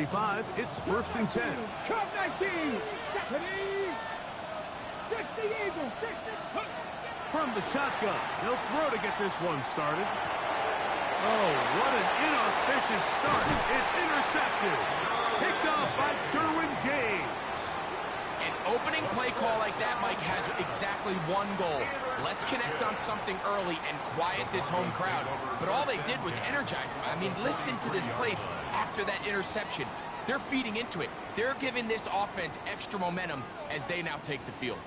25. It's 1st and 10. Come 19. From the shotgun, he'll throw to get this one started. Oh, what an inauspicious start. It's intercepted. Picked off by Derwin James. An opening play call like that, Mike, has exactly one goal. Let's connect on something early and quiet this home crowd. But all they did was energize them. I mean, listen to this place after that interception. They're feeding into it. They're giving this offense extra momentum as they now take the field.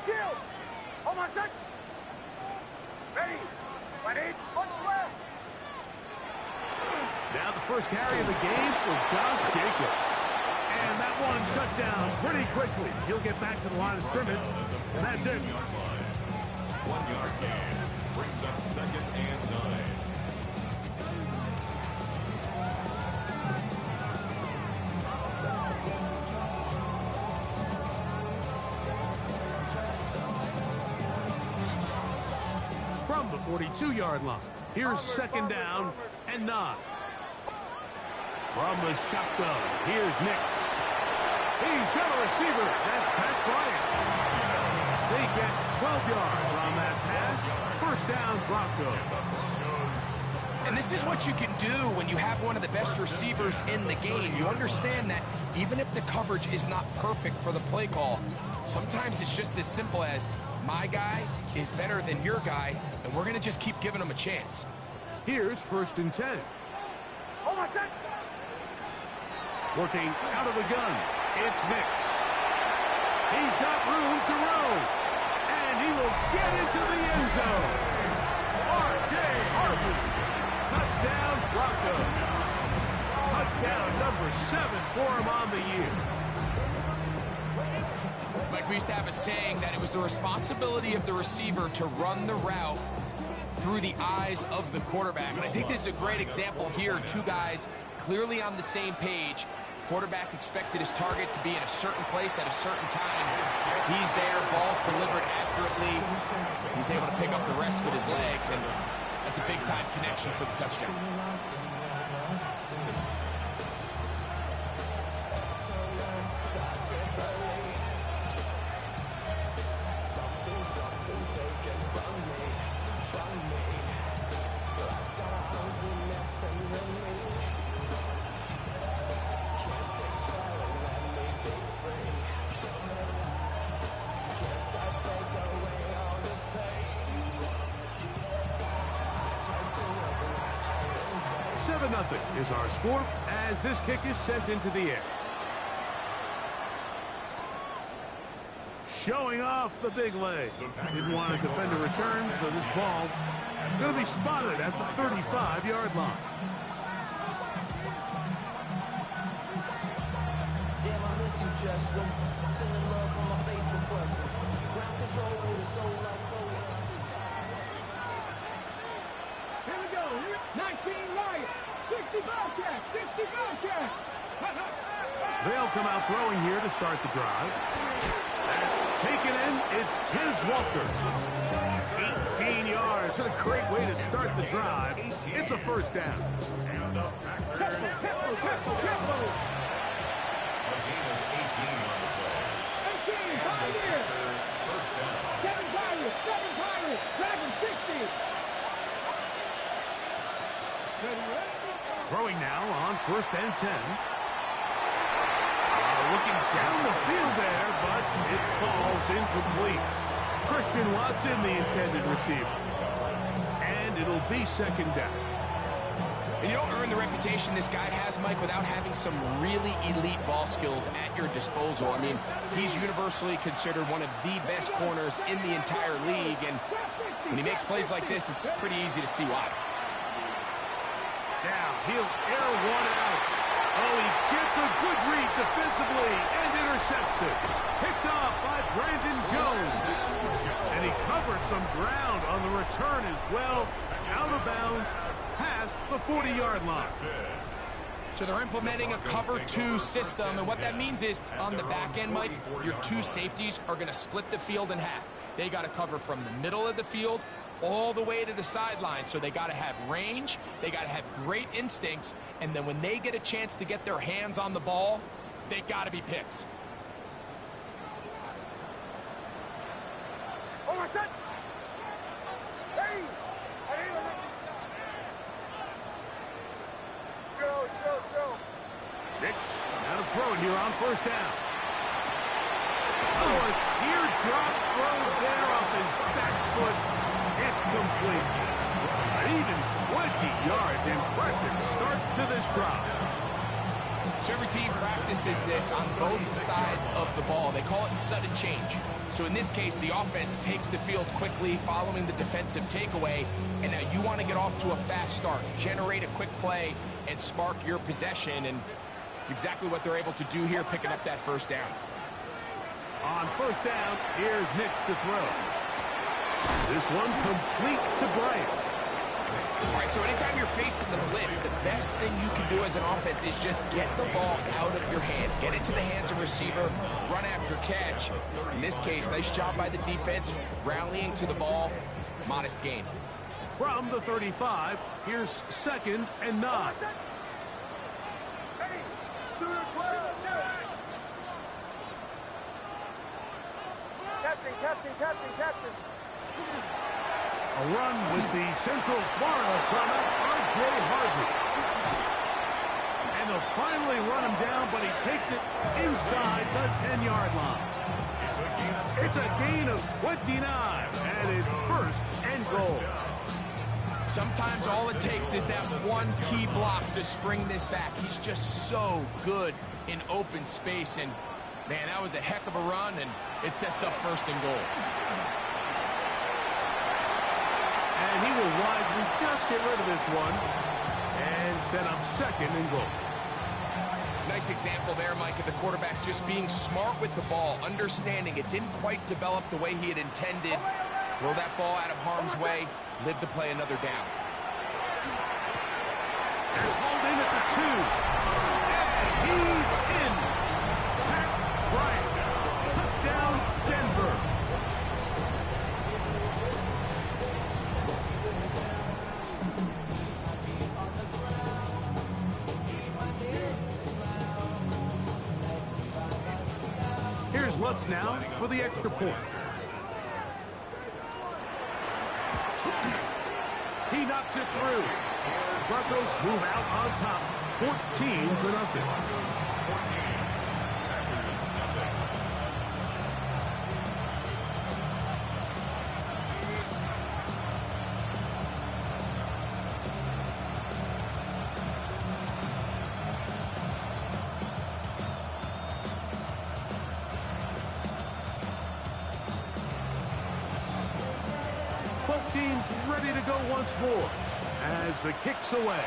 Kill! Hold on a sec. Ready. Punch left. Now the first carry of the game for Josh Jacobs. And that one shuts down pretty quickly. He'll get back to the line of scrimmage, and that's it. 1 yard gain. Brings up 2nd and 9. From the 42-yard line, here's 2nd down and 9. From the shotgun, here's Nix. He's got a receiver. That's Pat Bryant. They get 12 yards on that pass. 1st down, Broncos. And this is what you can do when you have one of the best receivers in the game. You understand that even if the coverage is not perfect for the play call, sometimes it's just as simple as my guy is better than your guy, and we're going to just keep giving him a chance. Here's 1st and 10. Hold on a sec. Working out of the gun, it's Nix. He's got room to roam, and he will get into the end zone. R.J. Harvey, touchdown Broncos. Touchdown number 7 for him on the year. Like we used to have a saying that it was the responsibility of the receiver to run the route through the eyes of the quarterback. And I think this is a great example here. 2 guys clearly on the same page. Quarterback expected his target to be in a certain place at a certain time. He's there, ball's delivered accurately. He's able to pick up the rest with his legs, and that's a big-time connection for the touchdown. Nothing is our score as this kick is sent into the air. Showing off the big leg. Didn't want to defend a return, so this ball going to be spotted at the 35-yard line. Damn, I miss you, Chester. Sending love from my face compressor. Ground control with a soul like Bowie. Here we go. 19 Lions. 60 Bobcats. 60 Bobcats. They'll come out throwing here to start the drive. That's taken in. It's Tiz Walker. 18 yards. A great way to start the drive. It's a 1st down. Throwing now on 1st and 10. Looking down the field there, but it falls incomplete. Christian Watson, the intended receiver. And it'll be 2nd down. And you don't earn the reputation this guy has, Mike, without having some really elite ball skills at your disposal. I mean, he's universally considered one of the best corners in the entire league, and when he makes plays like this, it's pretty easy to see why. Now, he'll air one out. Oh, he gets a good read defensively and intercepts it. Picked off by Brandon Jones. And he covers some ground on the return as well. Out of bounds, past the 40-yard line. So they're implementing a cover 2 system, and what that means is on the back end, Mike, your 2 safeties are going to split the field in half. They got to cover from the middle of the field all the way to the sideline. So they got to have range, they got to have great instincts, and then when they get a chance to get their hands on the ball, they got to be picks. Nix, now to throw it here on first down. Oh, a teardrop throw there off his back foot. It's complete. An even 20 yards. Impressive start to this drive. So every team practices this on both sides of the ball. They call it sudden change. So in this case, the offense takes the field quickly following the defensive takeaway, and now you want to get off to a fast start, generate a quick play, and spark your possession, and it's exactly what they're able to do here, picking up that first down. On first down, here's Nix to throw. This one complete to Bryant. All right, so anytime you're facing the blitz, the best thing you can do as an offense is just get the ball out of your hand. Get it to the hands of receiver, run after catch. In this case, nice job by the defense, rallying to the ball, modest gain. From the 35, here's 2nd and 9. Captain. A run with the Central Florida product, R.J. Harvey. And they'll finally run him down, but he takes it inside the 10-yard line. It's a gain of 29, and it's 1st and goal. Sometimes all it takes is that one key block to spring this back. He's just so good in open space, and man, that was a heck of a run, and it sets up 1st and goal. And he will wisely just get rid of this one and set up 2nd and goal. Nice example there, Mike, of the quarterback just being smart with the ball, understanding it didn't quite develop the way he had intended. Throw that ball out of harm's way, live to play another down. That's pulled in at the 2. And he's in. Pat Bryant. Touchdown, Denver. Here's Lutz now for the extra point. He knocks it through. Broncos move out on top, 14-0. Both teams ready to go once more as the kick's away.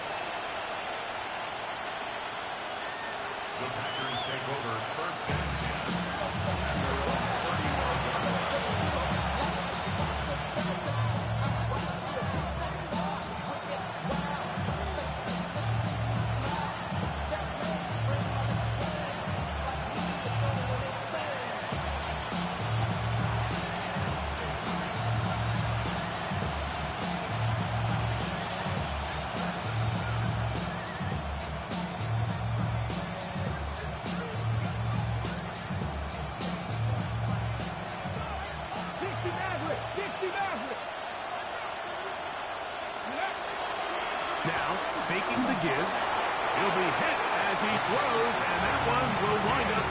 The Packers take over 1st and 10 at their own 30-yard line. Now, faking the give. He'll be hit as he throws, and that one will wind up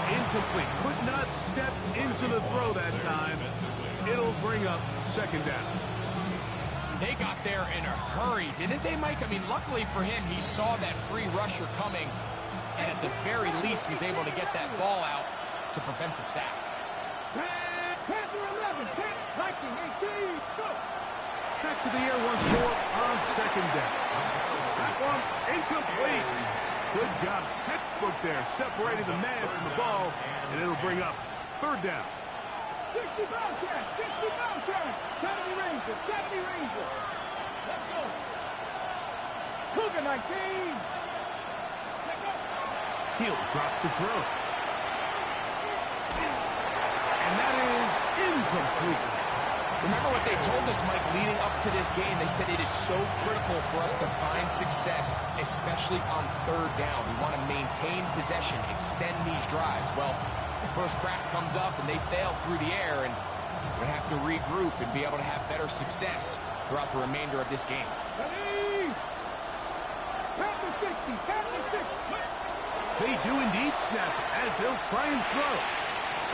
incomplete. Could not step into the throw that time. It'll bring up 2nd down. They got there in a hurry, didn't they, Mike? I mean, luckily for him, he saw that free rusher coming, and at the very least was able to get that ball out to prevent the sack. Panther 11, Viking 18, go! Back to the air once more on 2nd down. That one incomplete. Good job, textbook there, separating the man from the ball, and it'll bring up 3rd down. 60 Bobcats, 60 Bobcats, 70 Rangers, 70 Rangers. Let's go. Cougar 19. He'll drop to throw. And that is incomplete. Remember what they told us, Mike, leading up to this game. They said it is so critical for us to find success, especially on third down. We want to maintain possession, extend these drives. Well, the first crack comes up and they fail through the air, and we're going to have to regroup and be able to have better success throughout the remainder of this game. Ready? Count to 60, count to 60. They do indeed snap as they'll try and throw.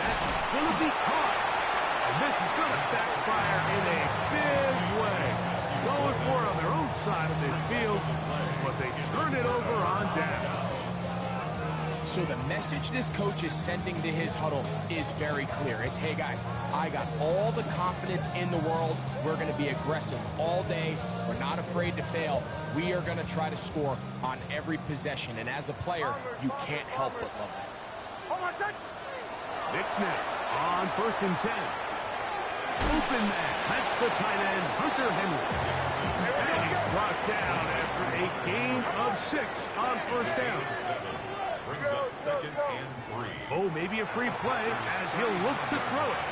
That's going to be caught. And this is going to backfire in a big way. Going for it on their own side of midfield, but they turn it over on down. So the message this coach is sending to his huddle is very clear. It's, hey guys, I got all the confidence in the world. We're going to be aggressive all day. We're not afraid to fail. We are going to try to score on every possession. And as a player, you can't help but love that. Nick snap on 1st and 10. Open man. That's the tight end, Hunter Henry. And he's brought down after a gain of 6 on 1st down. Brings up 2nd and 3. Oh, maybe a free play as he'll look to throw it.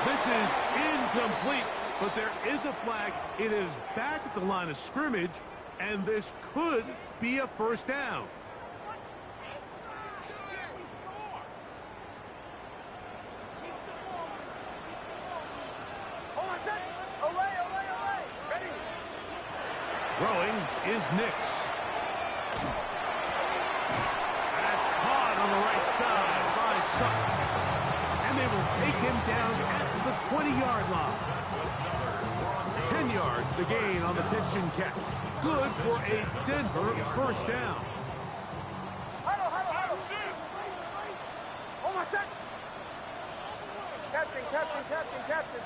This is incomplete, but there is a flag. It is back at the line of scrimmage, and this could be a 1st down. Throwing is Nix. That's caught on the right side by Sutton. And they will take him down at the 20-yard line. 10 yards the gain on the pitch and catch. Good for a Denver 1st down. Captain.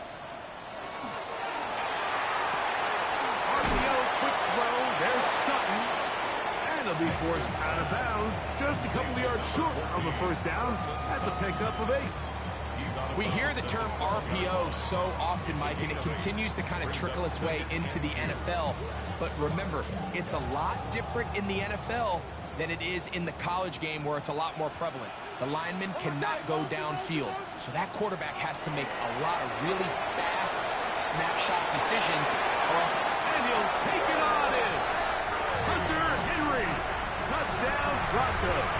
RPO, quick throw, there's Sutton. And he'll be forced out of bounds. Just a couple of yards short of a 1st down. That's a pickup of 8. We hear the term RPO so often, Mike, and it continues to kind of trickle its way into the NFL. But remember, it's a lot different in the NFL than it is in the college game where it's a lot more prevalent. The lineman cannot go downfield, so that quarterback has to make a lot of really fast snapshot decisions, or else... And he'll take it on in. Hunter Henry. Touchdown, Broncos.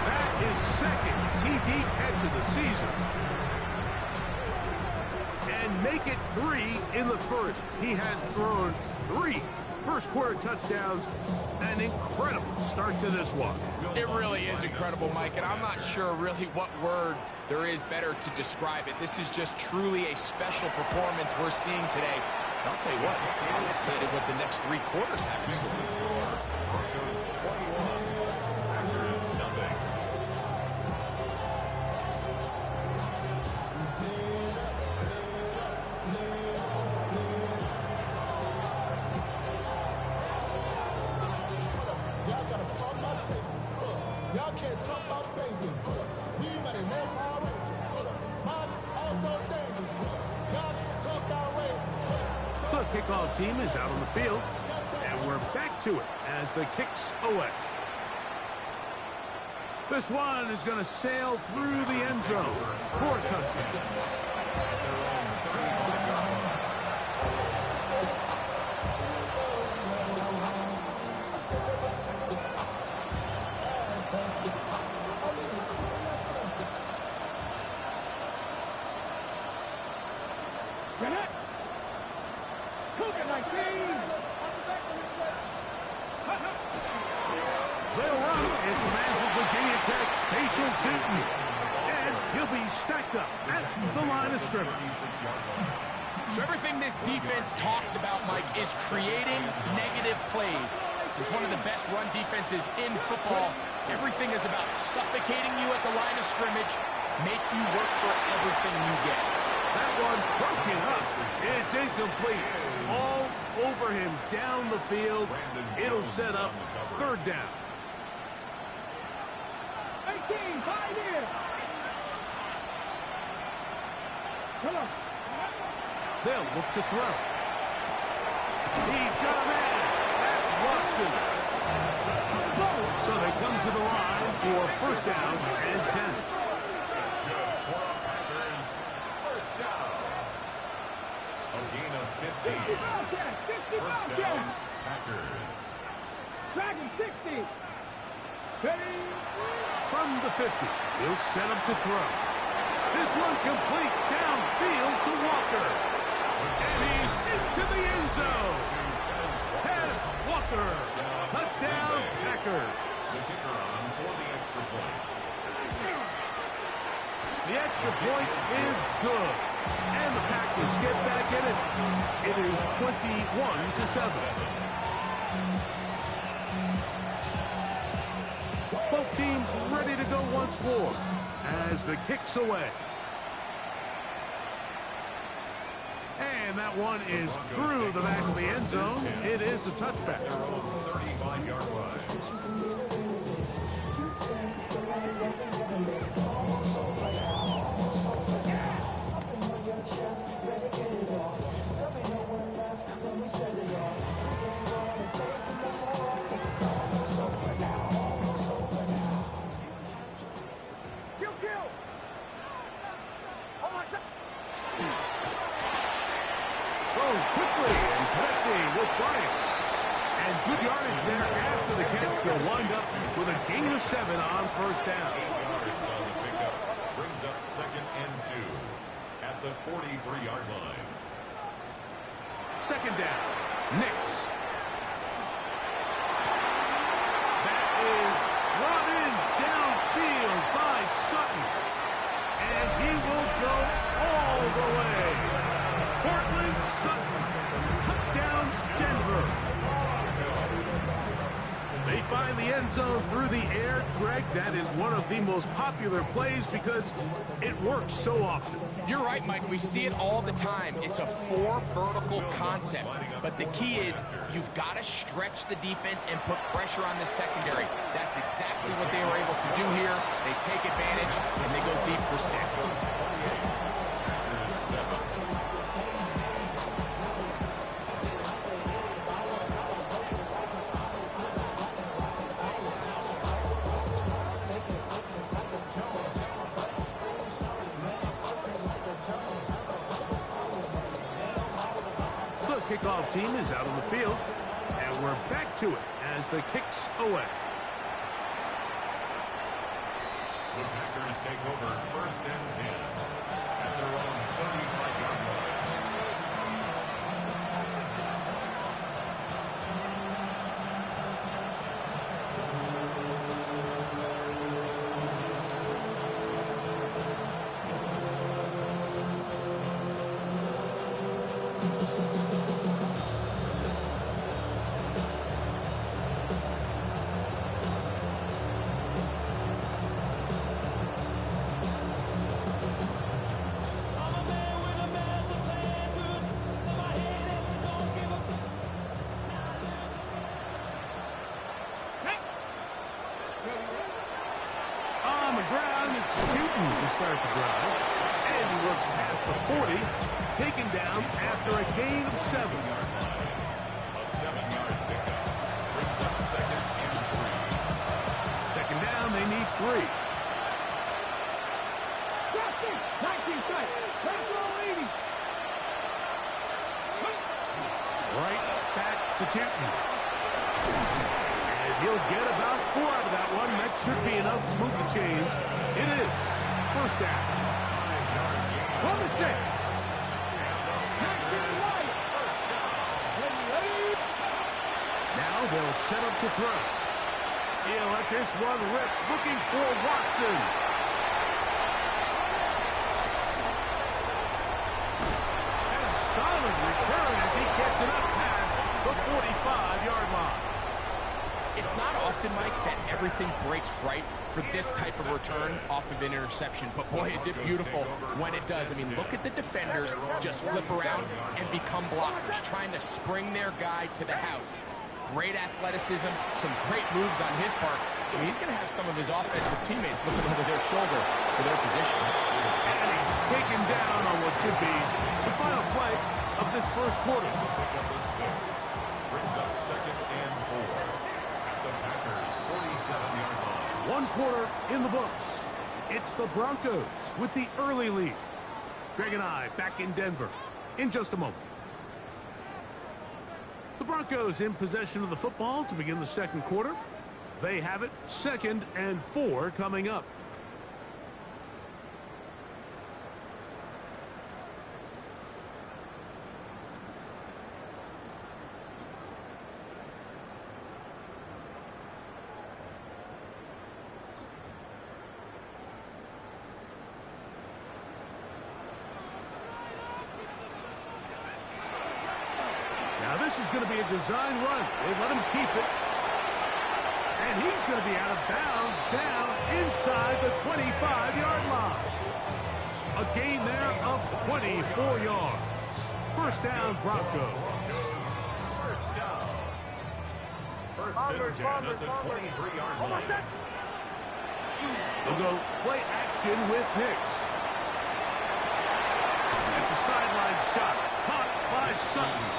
That is 2nd TD catch of the season. And make it 3 in the 1st. He has thrown 3 first-quarter touchdowns. An incredible start to this one. It really is incredible, Mike, and I'm not sure really what word there is better to describe it. This is just truly a special performance we're seeing today. And I'll tell you what, I'm excited what the next 3 quarters have in store. Broncos 21, Packers nothing. Y'all gotta pump my taste. Y'all can't talk about basic. We better know power. Mine also dangerous. Y'all talk outrageous. The kickoff team is out on the field, and we're back to it as the kick's away. This one is going to sail through the end zone for a touchdown. They'll run. It's the man from Virginia Tech, Patience Tootin. And he'll be stacked up at the line of scrimmage. So everything this defense talks about, Mike, is creating negative plays. It's one of the best run defenses in football. Everything is about suffocating you at the line of scrimmage, make you work for everything you get. That one broken up. It's incomplete. All over him down the field. It'll set up 3rd down. 18, 5 in. Come on. They'll look to throw. He's got a man. That's Watson. first down and 10. That's good for the Packers. First down. A gain of 15. 50 Bobcats, 50 First down, Bobcats. Packers. Dragon 60. Steady. From the 50, he'll set up to throw. This one complete downfield to Walker. And he's into the end zone. Tez Walker. Touchdown, Packers. The kicker on for the extra point. The extra point is good. And the Packers get back in it. It is 21-7. Both teams ready to go once more as the kick's away. And that one is through the back of the end zone. It is a touchback. Their own 35-yard line. Going quickly and connecting with Bryant. And good yardage there after the catch. They'll wind up with a gain of 7 on first down. 8 yards on the pickup. Brings up 2nd and 2 at the 43-yard line. Second down. Nix. That is brought in downfield by Sutton. And he will go all the way. Cortland Sutton. Touchdown, Denver. They find the end zone through the air. Greg, that is one of the most popular plays because it works so often. You're right, Mike. We see it all the time. It's a 4 vertical concept. But the key is you've got to stretch the defense and put pressure on the secondary. That's exactly what they were able to do here. They take advantage, and they go deep for 6. The kickoff team is out on the field, and we're back to it as the kick's away. The Packers take over 1st and 10 at their own 35-yard line. On the ground, it's Tootin to start the drive. And he looks past the 40, taken down after a gain of 7. A 7-yard pickup brings up 2nd and 3. Second down, they need 3. Drop 6. 19 strike. Left row 80. Right back to Tootin. And he'll get about 4 out of that one. That should be enough to move the chains. It is first down. From the 6. 19 Wyatt. Ready. Now they'll set up to throw. He'll let this one rip, looking for Watson. And a solid return as he gets it up past the 45-yard line. It's not often, Mike, that everything breaks right for this type of return off of an interception. But boy, is it beautiful when it does. I mean, look at the defenders just flip around and become blockers, trying to spring their guy to the house. Great athleticism, some great moves on his part. I mean, he's going to have some of his offensive teammates looking over their shoulder for their position. And he's taken down on what should be the final play of this first quarter. Brings up 2nd and 4 at the Packers' 47-yard line. one quarter in the books. It's the Broncos with the early lead. Greg and I back in Denver in just a moment. The Broncos in possession of the football to begin the second quarter. They have it 2nd and 4 coming up. Now this is going to be a design run. They let him keep it. And he's going to be out of bounds down inside the 25-yard line. A gain there of 24 yards. First down, Broncos. First down. First and 10 at the 23-yard line. They'll go play action with Hicks. It's a sideline shot. Caught by Sutton.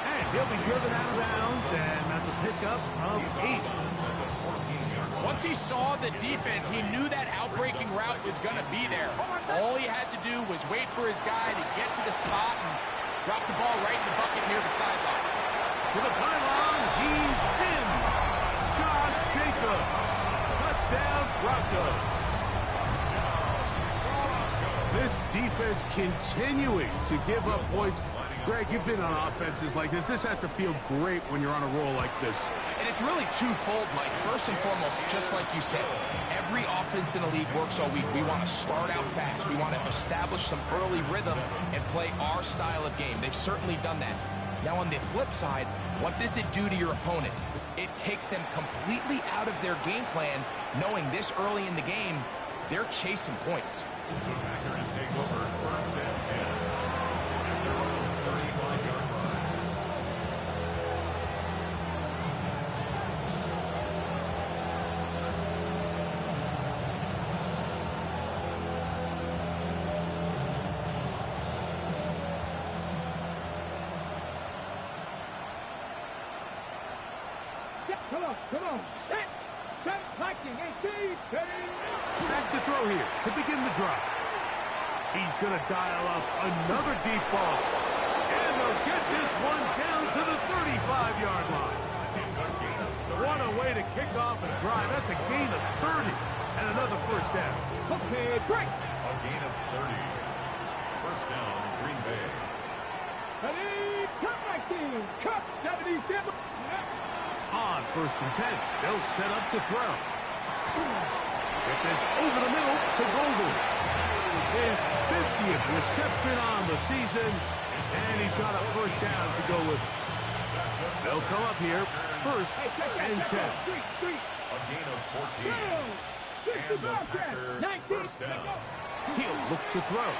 And he'll be driven out of bounds, and that's a pickup of 8. Once he saw the defense, he knew that outbreaking route was going to be there. All he had to do was wait for his guy to get to the spot and drop the ball right in the bucket near the sideline. To the pylon, he's in. Josh Jacobs. Touchdown, Broncos. This defense continuing to give up points. Greg, you've been on offenses like this. This has to feel great when you're on a roll like this. And it's really twofold, Mike. First and foremost, just like you said, every offense in the league works all week. We want to start out fast. We want to establish some early rhythm and play our style of game. They've certainly done that. Now, on the flip side, what does it do to your opponent? It takes them completely out of their game plan, knowing this early in the game, they're chasing points. The Packers take over first and 10 at their own 35-yard line. Come on. Set, blocking, 18, Back to throw here to begin the drive. He's going to dial up another deep ball. And they'll get this one down to the 35-yard line. What a way to kick off a drive. That's a gain of 30 and another first down. Okay, break. A gain of 30. First down, Green Bay. Ready, cut my team. Cut 77. On first and 10, they'll set up to throw. Get this over the middle to Golden. His 50th reception on the season, and he's got a first down to go with. They'll come up here, first and 10. A gain of 14. And the Packers first down. He'll look to throw.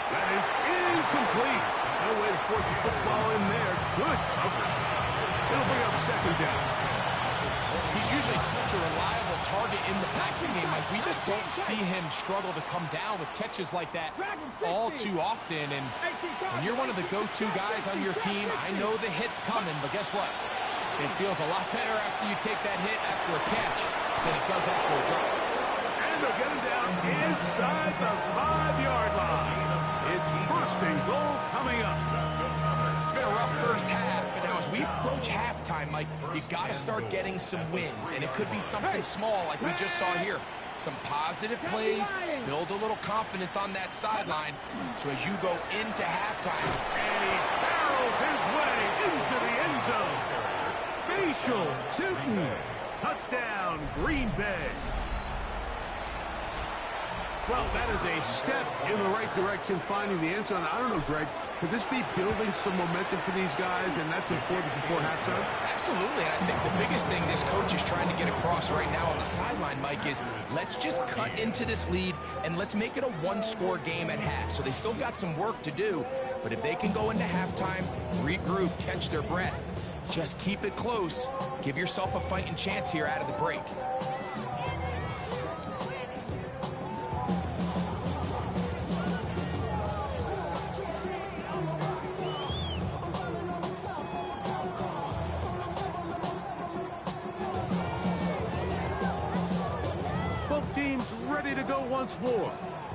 That is incomplete. No way to force the football in there. Good coverage. It'll bring up second down. He's usually such a reliable target in the passing game. Like, we just don't see him struggle to come down with catches like that all too often. And when you're one of the go-to guys on your team, I know the hit's coming, but guess what? It feels a lot better after you take that hit after a catch than it does after a drop. And they'll get him down inside the 5-yard line. It's first and goal coming up. It's been a rough first half, but now as we approach halftime, Mike, you got to start getting some wins, and it could be something small like we just saw here. Some positive plays, build a little confidence on that sideline. So as you go into halftime, And he barrels his way into the end zone. Facial Tootin. Touchdown, Green Bay. Well, that is a step in the right direction, finding the end zone. I don't know, Greg, could this be building some momentum for these guys, and that's important before halftime? absolutely. And I think the biggest thing this coach is trying to get across right now on the sideline, Mike, is let's just cut into this lead and let's make it a one-score game at half. So they still got some work to do, but if they can go into halftime, regroup, catch their breath, just keep it close, give yourself a fighting chance here out of the break. go once more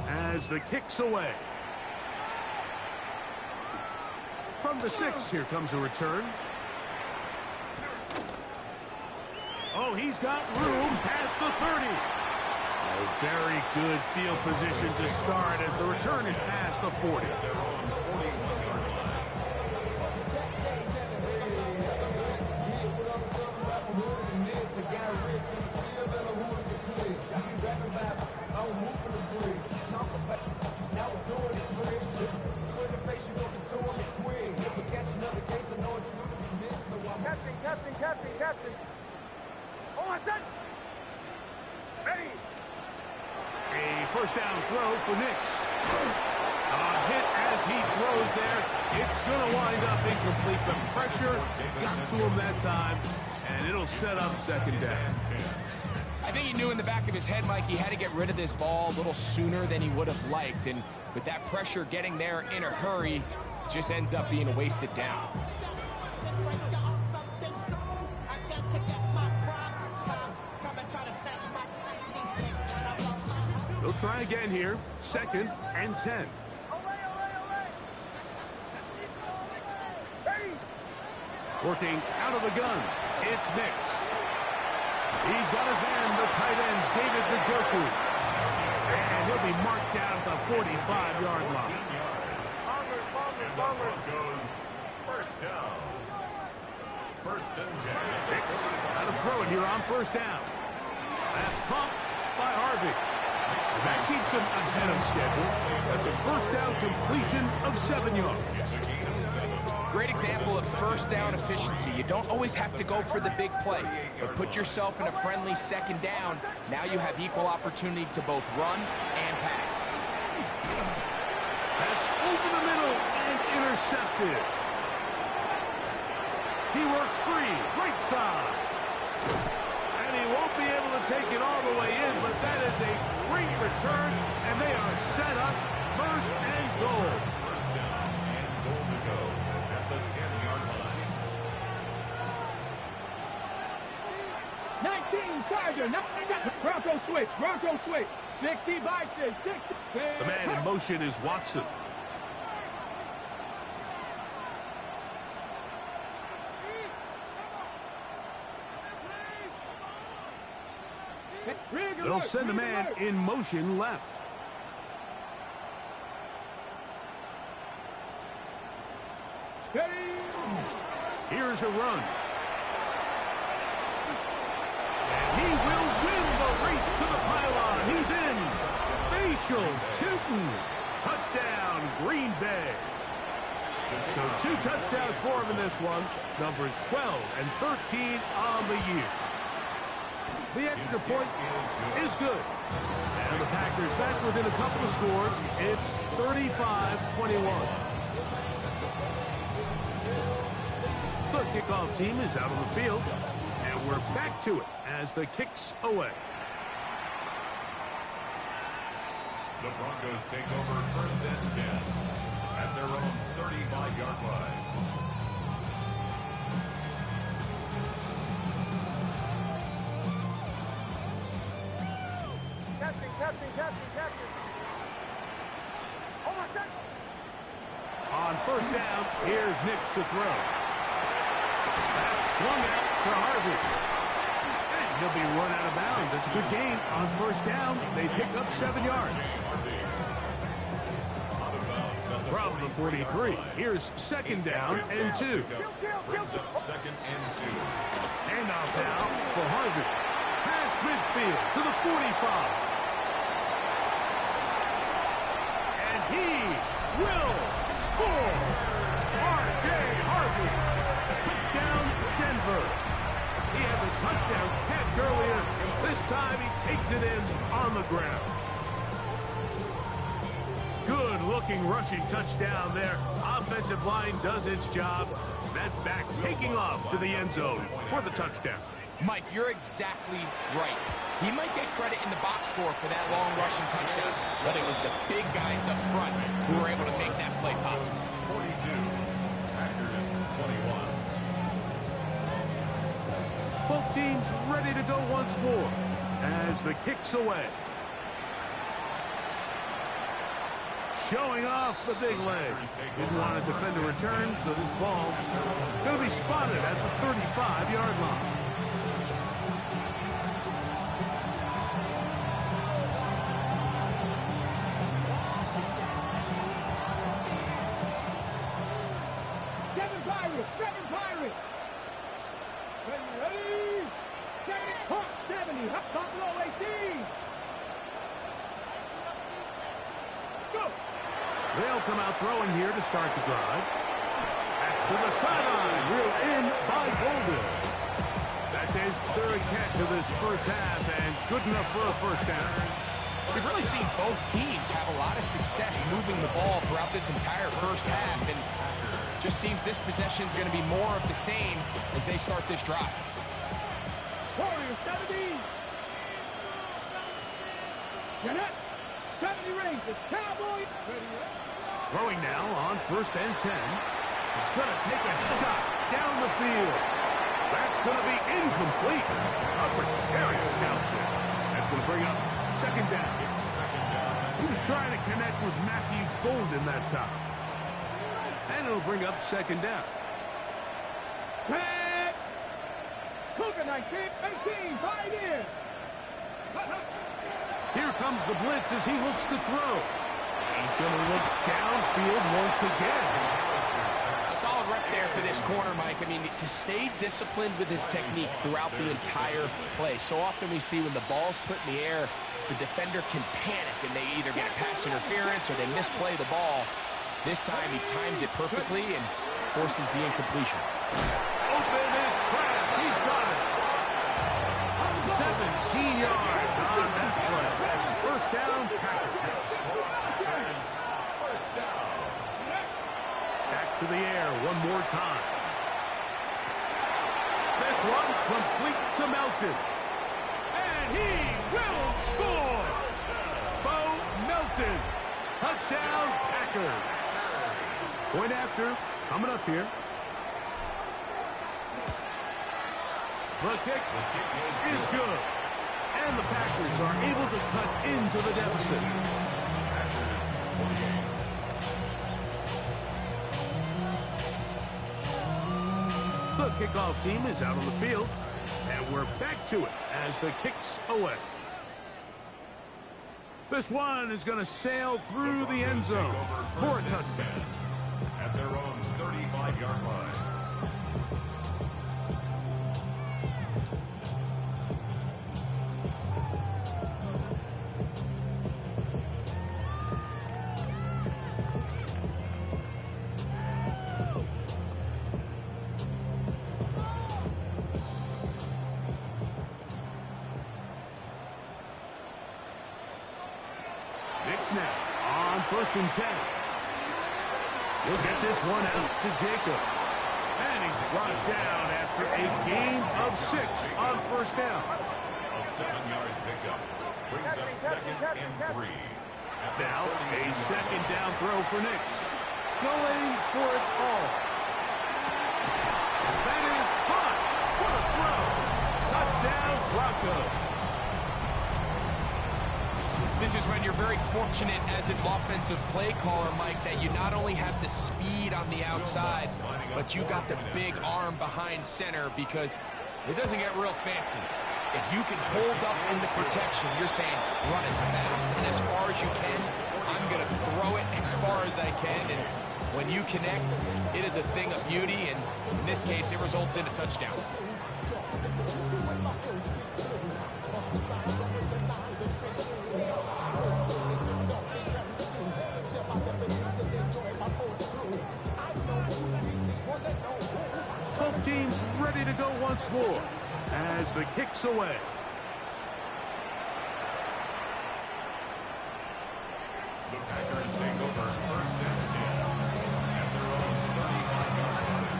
as the kick's away. From the 6, here comes a return. Oh, he's got room past the 30. A very good field position to start as the return is past the 40. Captain. Oh, I said. Ready. A first down throw for Nix. A hit as he throws there. It's going to wind up incomplete. The pressure got to him that time, and it'll set up second down. I think he knew in the back of his head, Mike, he had to get rid of this ball a little sooner than he would have liked. And with that pressure getting there in a hurry, it just ends up being a wasted down. They'll try again here. 2nd and 10. Working out of the gun. It's Nix. He's got his man, the tight end, David Njoku. And he'll be marked down at the 45-yard line. Goes first down. First and 10. Nix got to throw it here on first down. That's caught by Harvey. That keeps him ahead of schedule. That's a first down completion of 7 yards. Great example of first down efficiency. You don't always have to go for the big play, but put yourself in a friendly second down. Now you have equal opportunity to both run and pass. That's over the middle and intercepted. He works free, right side. And he won't be able to take it all the way in, but that is a great return, and they are set up first and goal. First down and goal to go at the 10-yard line. 19 Charger. Bronco switch. 60 by 6. 60. The man in motion is Watson. They'll send a man in motion left. Here's a run. And he will win the race to the pylon. He's in. Facial Tootin. Touchdown, Green Bay. So 2 touchdowns for him in this one. Numbers 12 and 13 on the year. The extra point is good. And the Packers back within a couple of scores. It's 35-21. The kickoff team is out on the field. And we're back to it as the kick's away. The Broncos take over first and 10 at their own 35-yard line. Captain. Oh, I said. On first down, here's Nix to throw. That's swung out to Harvey. And he'll be run out of bounds. That's a good gain on first down. They pick up 7 yards. From the 43, here's 2nd down and 2. Brings up 2nd and 2. Handoff now for Harvey. Past midfield to the 45. And he will score. R.J. Harvey. Touchdown, Denver. He had the touchdown catch earlier. This time he takes it in on the ground. Good-looking rushing touchdown there. Offensive line does its job. That back taking off to the end zone for the touchdown. Mike, you're exactly right. He might get credit in the box score for that long rushing touchdown, but it was the big guys up front who were able to make that play possible. 42, Packers 21. Both teams ready to go once more as the kick's away. showing off the big leg. Didn't want to defend a return, so this ball going to be spotted at the 35-yard line. Seven Pirates. Ready? 70, up Buffalo 18. Let's go. They'll come out throwing here to start the drive. That's to the sideline, reeled in by Golden. That's his third catch of this first half, and good enough for a first down. We've really seen both teams have a lot of success moving the ball throughout this entire first half, and just seems this possession is going to be more of the same as they start this drive. Warriors 70. Jeanette, 70 Rangers. Cowboys. Throwing now on 1st and 10. He's going to take a shot down the field. That's going to be incomplete. A precarious scout there. That's going to bring up 2nd down. He was trying to connect with Matthew Golden that time. And it'll bring up 2nd down. Red. Cougar 19, 18, 5 in. Here comes the blitz as he looks to throw. He's going to look downfield once again. Solid rep there for this corner, Mike. I mean, to stay disciplined with his technique throughout the entire play. So often we see when the ball's put in the air, the defender can panic and they either get pass interference or they misplay the ball. This time he times it perfectly and forces the incompletion. Open is Kraft. He's got it. 17 yards on that play. First down, Packers. First down. Back to the air one more time. This one complete to Melton. And he will score. Bo Melton. Touchdown, Packers. Point after, coming up here. The kick is good. And the Packers are able to cut into the deficit. The kickoff team is out on the field. And we're back to it as the kick's away. This one is going to sail through the end zone for a touchdown. At their own 35-yard line. Knicks now on 1st and 10. He'll get this one out to Jacobs. And he's brought down after a gain of 6 on 1st down. A 7-yard pickup brings up 2nd and 3. Now a 2nd down throw for Knicks. Going for it all. That is caught. What a throw. Touchdown, Broncos. This is when you're very fortunate as an offensive play caller, Mike, that you not only have the speed on the outside, but you got the big arm behind center, because it doesn't get real fancy. If you can hold up in the protection, you're saying run as fast and as far as you can. I'm going to throw it as far as I can, and when you connect, it is a thing of beauty, and in this case, it results in a touchdown. Both teams ready to go once more as the kick's away. The Packers take over 1st and 10 at their own 35-yard line.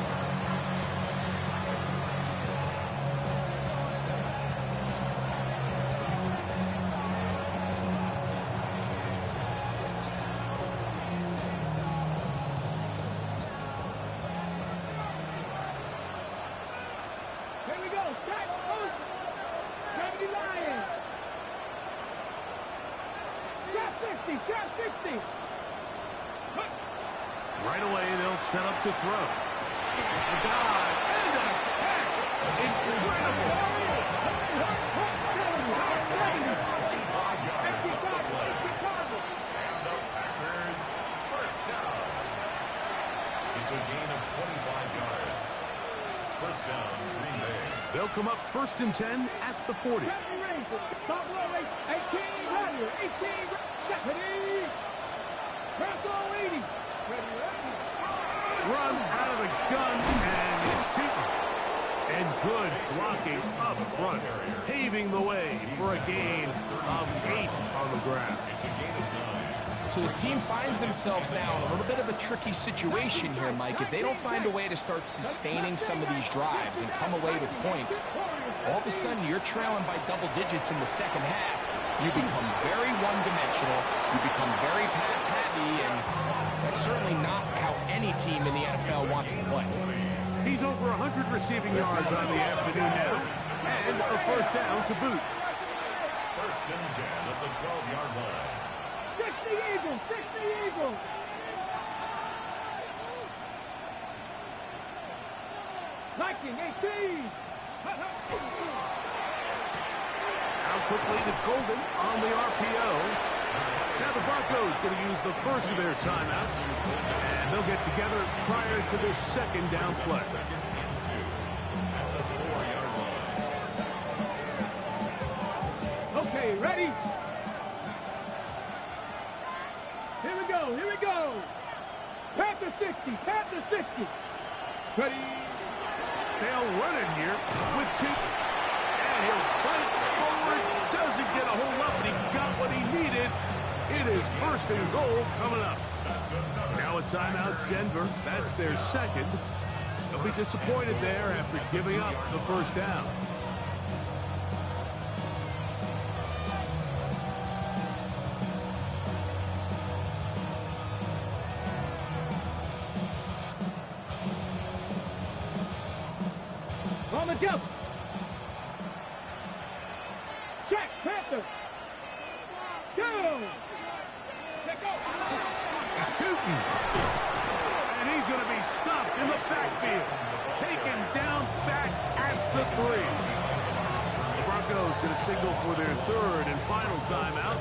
Here we go. Strike. Post. 70 Lions. Trap 60. Trap 60. Right away, they'll set up to throw. A dive and a catch. Incredible. It's a gain of 25 yards. First down, Green Bay. They'll come up 1st and 10 at the 40. Run out of the gun, and it's cheaper. And good blocking up front, paving the way for a gain of 8 on the ground. It's a gain of 9. So this team finds themselves now in a little bit of a tricky situation here, Mike. If they don't find a way to start sustaining some of these drives and come away with points, all of a sudden you're trailing by double digits in the second half. You become very one-dimensional. You become very pass-heavy, and that's certainly not how any team in the NFL wants to play. He's over 100 receiving yards on the afternoon now, and a first down to boot. First and 10 at the 12-yard line. 60 Eagles, 60 Eagles. Viking 18. Now quickly to Golden on the RPO. Now the Broncos going to use the first of their timeouts, and they'll get together prior to this second down play. Second and 2 at the 4-yard line. Okay, ready? Here we go, here we go. Panther 60, Panther 60. Ready? They'll run it here with 2. And he'll fight forward. Doesn't get a whole lot, but he got what he needed. It is 1st and goal coming up. Now a timeout, Denver. That's their second. They'll be disappointed there after giving up the first down. On the jump. Check, Panther. Go. Tootin. And he's going to be stopped in the backfield. Taken down back at the 3. The Broncos going to signal for their third and final timeout.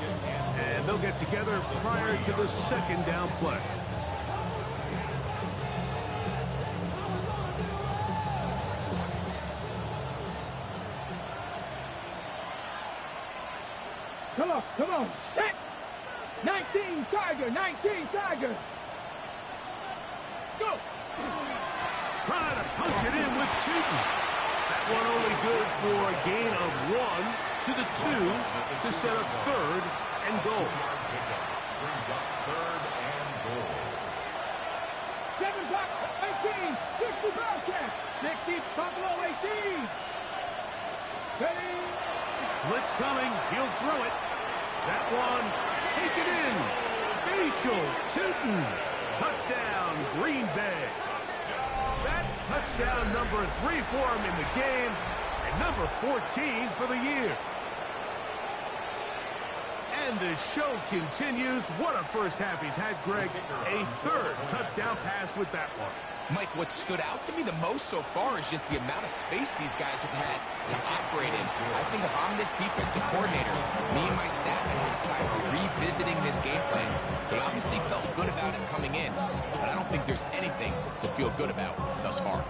And they'll get together prior to the second down play. Come on, set. 19 Tiger, 19 Tiger. Let's go. Trying to punch it in with Tootin. That one only good for a gain of 1 to the 2 to set up third and goal. Brings up third and goal. 7 block, 18, 60 Bobcat, 60 Buffalo 18. Ready? Blitz coming. He'll throw it. That one taken in. Facial Tootin. Touchdown, Green Bay. That touchdown number 3 for him in the game, and number 14 for the year. And the show continues. What a first half he's had, Greg. A third touchdown pass with that one. Mike, what stood out to me the most so far is just the amount of space these guys have had to operate in. I think if I'm this defensive coordinator, me and my staff at halftime are revisiting this game plan. They obviously felt good about it coming in, but I don't think there's anything to feel good about thus far.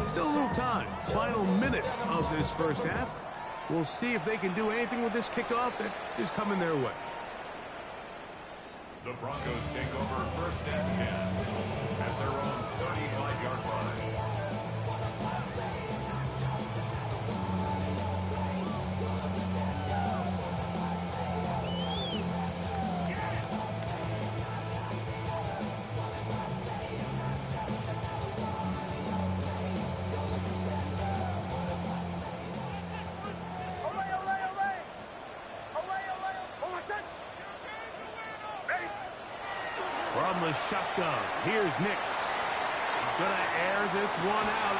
Still a little time. Final minute of this first half. We'll see if they can do anything with this kickoff that is coming their way. The Broncos take over first and 10 at their own 35-yard line. From the shotgun, here's Nix. He's going to air this one out.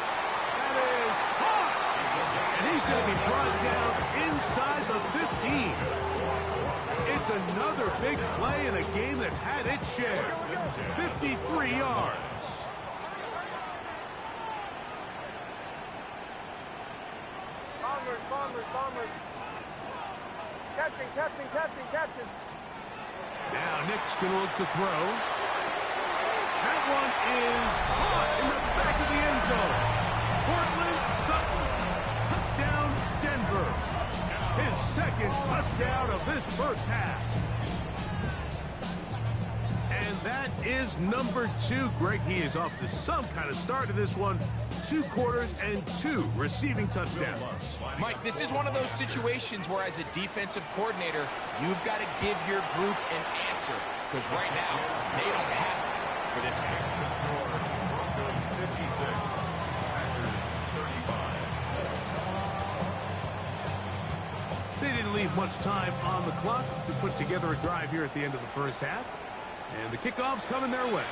That is caught! And he's going to be brought down inside the 15. It's another big play in a game that's had its share. 53 yards. Bombers. Captain. Now Nick's going to look to throw. That one is caught in the back of the end zone. Cortland Sutton. Touchdown, Denver. His second touchdown of this first half. And that is number 2. Greg, he is off to some kind of start to this one. 2 quarters and 2 receiving touchdowns. Mike, this is one of those situations where as a defensive coordinator, you've got to give your group an answer. Because right now, they don't have it for this game. Broncos 56, Packers 35. They didn't leave much time on the clock to put together a drive here at the end of the first half. And the kickoff's coming their way.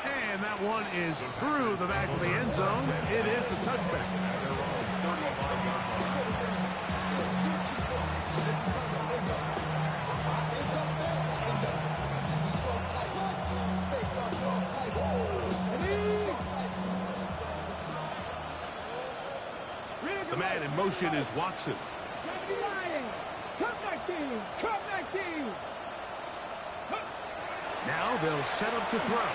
And that one is through the back of the end zone. It is a touchback. The man in motion is Watson. Cut 19. Now they'll set up to throw.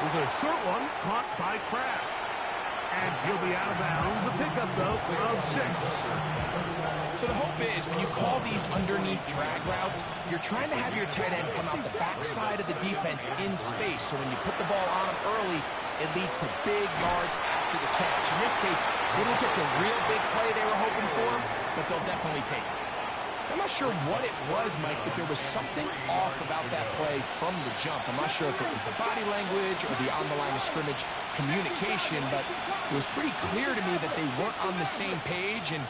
There's a short one caught by Kraft. And he'll be out of bounds. A pickup, though, of 6. So the hope is when you call these underneath drag routes, you're trying to have your tight end come out the backside of the defense in space. So when you put the ball on him early, it leads to big yards after the catch. In this case, they didn't get the real big play they were hoping for, but they'll definitely take it. I'm not sure what it was, Mike, but there was something off about that play from the jump. I'm not sure if it was the body language or the on-the-line of scrimmage communication, but it was pretty clear to me that they weren't on the same page, and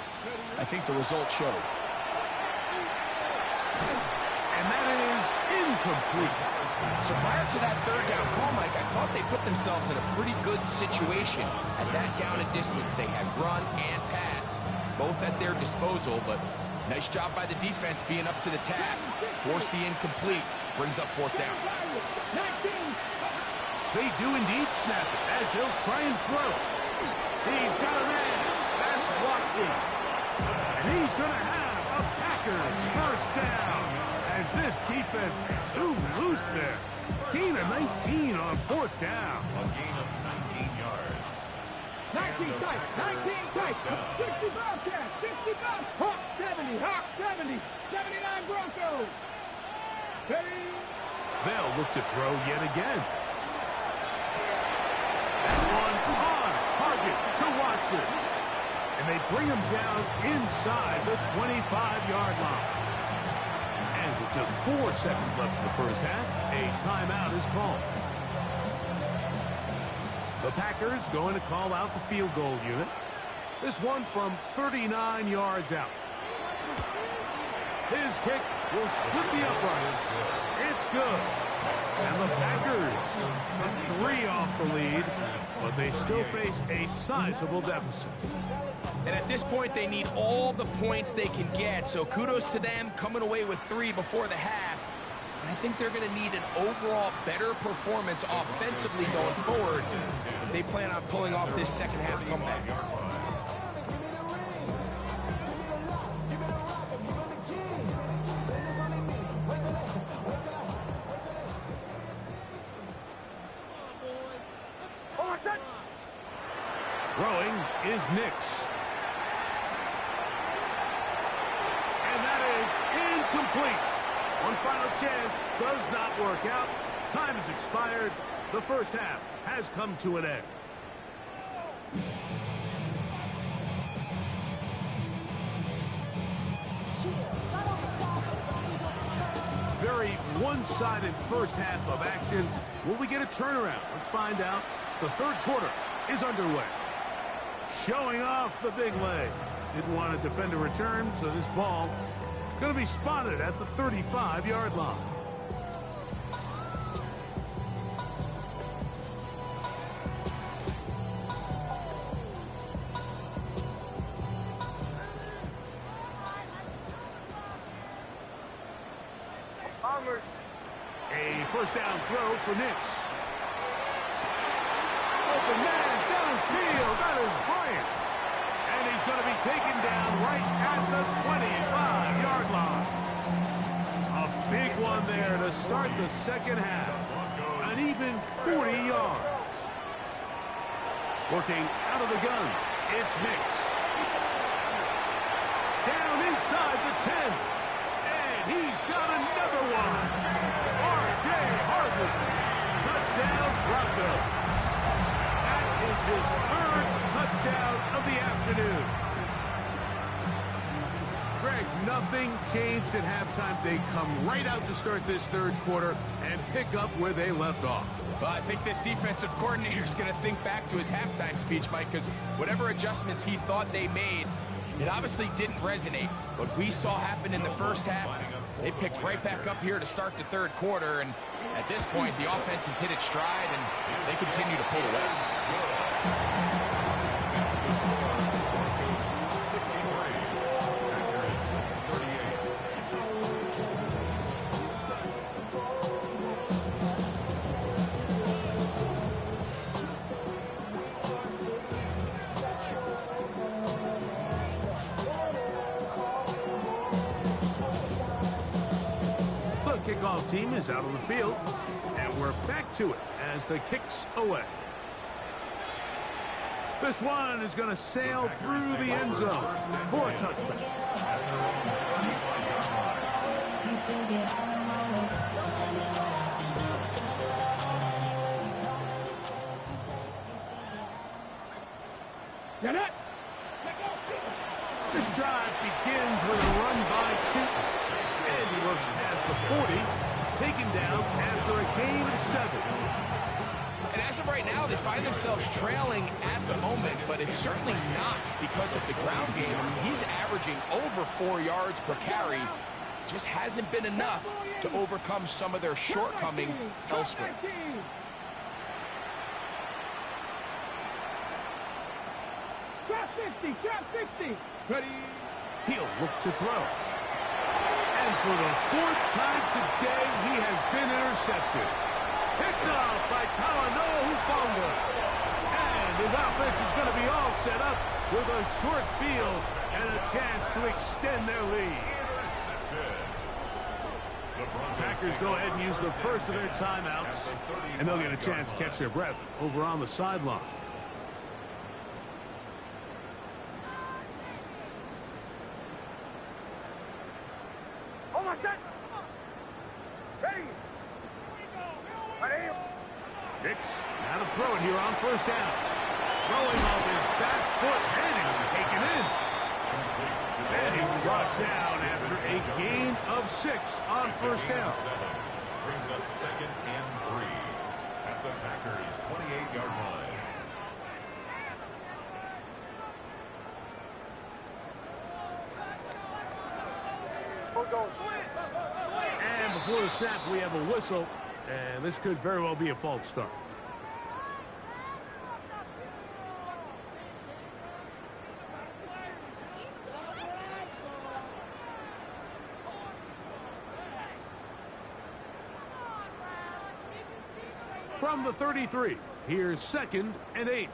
I think the result showed. And that is incomplete. So prior to that third down call, Mike, I thought they put themselves in a pretty good situation. At that down and distance, they had run and pass, both at their disposal, but nice job by the defense being up to the task. Force the incomplete. Brings up 4th down. They do indeed snap it as they'll try and throw. He's got a man. That's Watson. And he's going to have a Packers first down as this defense too loose there. Gain of 19 on 4th down. A gain of 19 yards. 19 tight. 60 Bobcats. 60 Bobcats. Hawk 70. 79 Broncos. They'll look to throw yet again. That one on target to Watson. And they bring him down inside the 25-yard line. And with just 4 seconds left in the first half, a timeout is called. The Packers going to call out the field goal unit. This one from 39 yards out. His kick will split the uprights. It's good. And the Packers cut 3 off the lead, but they still face a sizable deficit. And at this point, they need all the points they can get. So kudos to them coming away with 3 before the half. And I think they're going to need an overall better performance offensively going forward if they plan on pulling off this second half comeback. Throwing is Nix. And that is incomplete. One final chance does not work out. Time has expired. The first half has come to an end. Very one-sided first half of action. Will we get a turnaround? Let's find out. The third quarter is underway. Showing off the big leg. Didn't want to defend a return, so this ball going to be spotted at the 35-yard line. A first down throw for Nix. Open man downfield. That is Bryant. And he's going to be taken down right at the 25-yard line. A big one there to start the second half. An even 40 yards. Working out of the gun. It's Nix. Down inside the 10. And he's got another one. R.J. Harvey. Touchdown Broncos. That is his third touchdown of the afternoon. Greg, nothing changed at halftime. They come right out to start this third quarter and pick up where they left off. Well, I think this defensive coordinator is going to think back to his halftime speech, Mike, because whatever adjustments he thought they made, it obviously didn't resonate. What we saw happen in the first half, they picked right back up here to start the third quarter, and at this point, the offense has hit its stride, and they continue to pull away. Kickoff team is out on the field, and we're back to it as the kick's away. This one is going to sail through the end zone for a touchback. Get it! This drive begins with a run by Chitton. As he works past the 40, taken down after a gain of 7. And as of right now, they find themselves trailing at the moment, but it's certainly not because of the ground game. I mean, he's averaging over 4 yards per carry. Just hasn't been enough to overcome some of their shortcomings elsewhere. Trap 60, trap 60. Ready? He'll look to throw. And for the fourth time today, he has been intercepted. Picked off by Talanoa Hufanga. And his offense is going to be all set up with a short field and a chance to extend their lead. Packers go ahead and use the first of their timeouts, and they'll get a chance to catch their breath over on the sideline. Nix, now to throw it here on first down. Throwing off his back foot, and it's taken in. And he's brought down after a gain of 6 on first down. Brings up 2nd and 3 at the Packers' 28-yard line. And before the snap, we have a whistle. And this could very well be a false start. From the 33, here's 2nd and 8.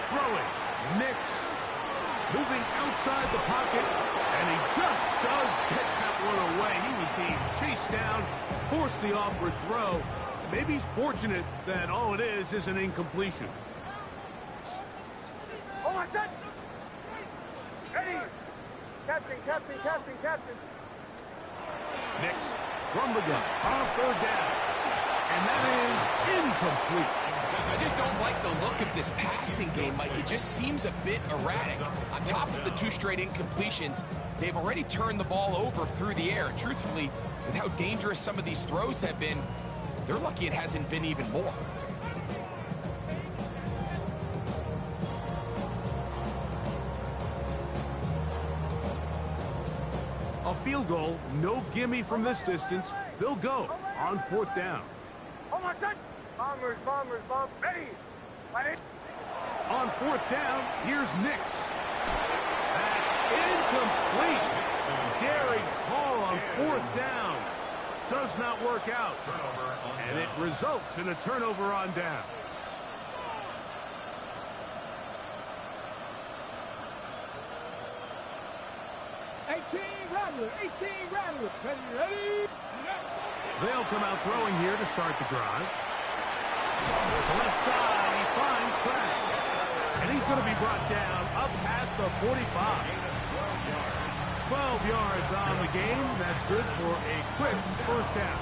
Throwing, Nix. Moving outside the pocket, and he just does get that one away. He was being chased down, forced the awkward throw. Maybe he's fortunate that all it is an incompletion. Captain. Nix from the gun on 3rd down, and that is incomplete. I just don't like the look of this passing game, Mike. It just seems a bit erratic. On top of the 2 straight incompletions, they've already turned the ball over through the air. Truthfully, with how dangerous some of these throws have been, they're lucky it hasn't been even more. A field goal, no gimme from this distance. They'll go on 4th down. Bombers, ready. On 4th down, here's Nix. That's incomplete. Daring call on fourth down. Does not work out. And it results in a turnover on down. Rattler. Ready? They'll come out throwing here to start the drive. The left side, he finds Pratt. And he's going to be brought down up past the 45. 12 yards on the game. That's good for a quick first down.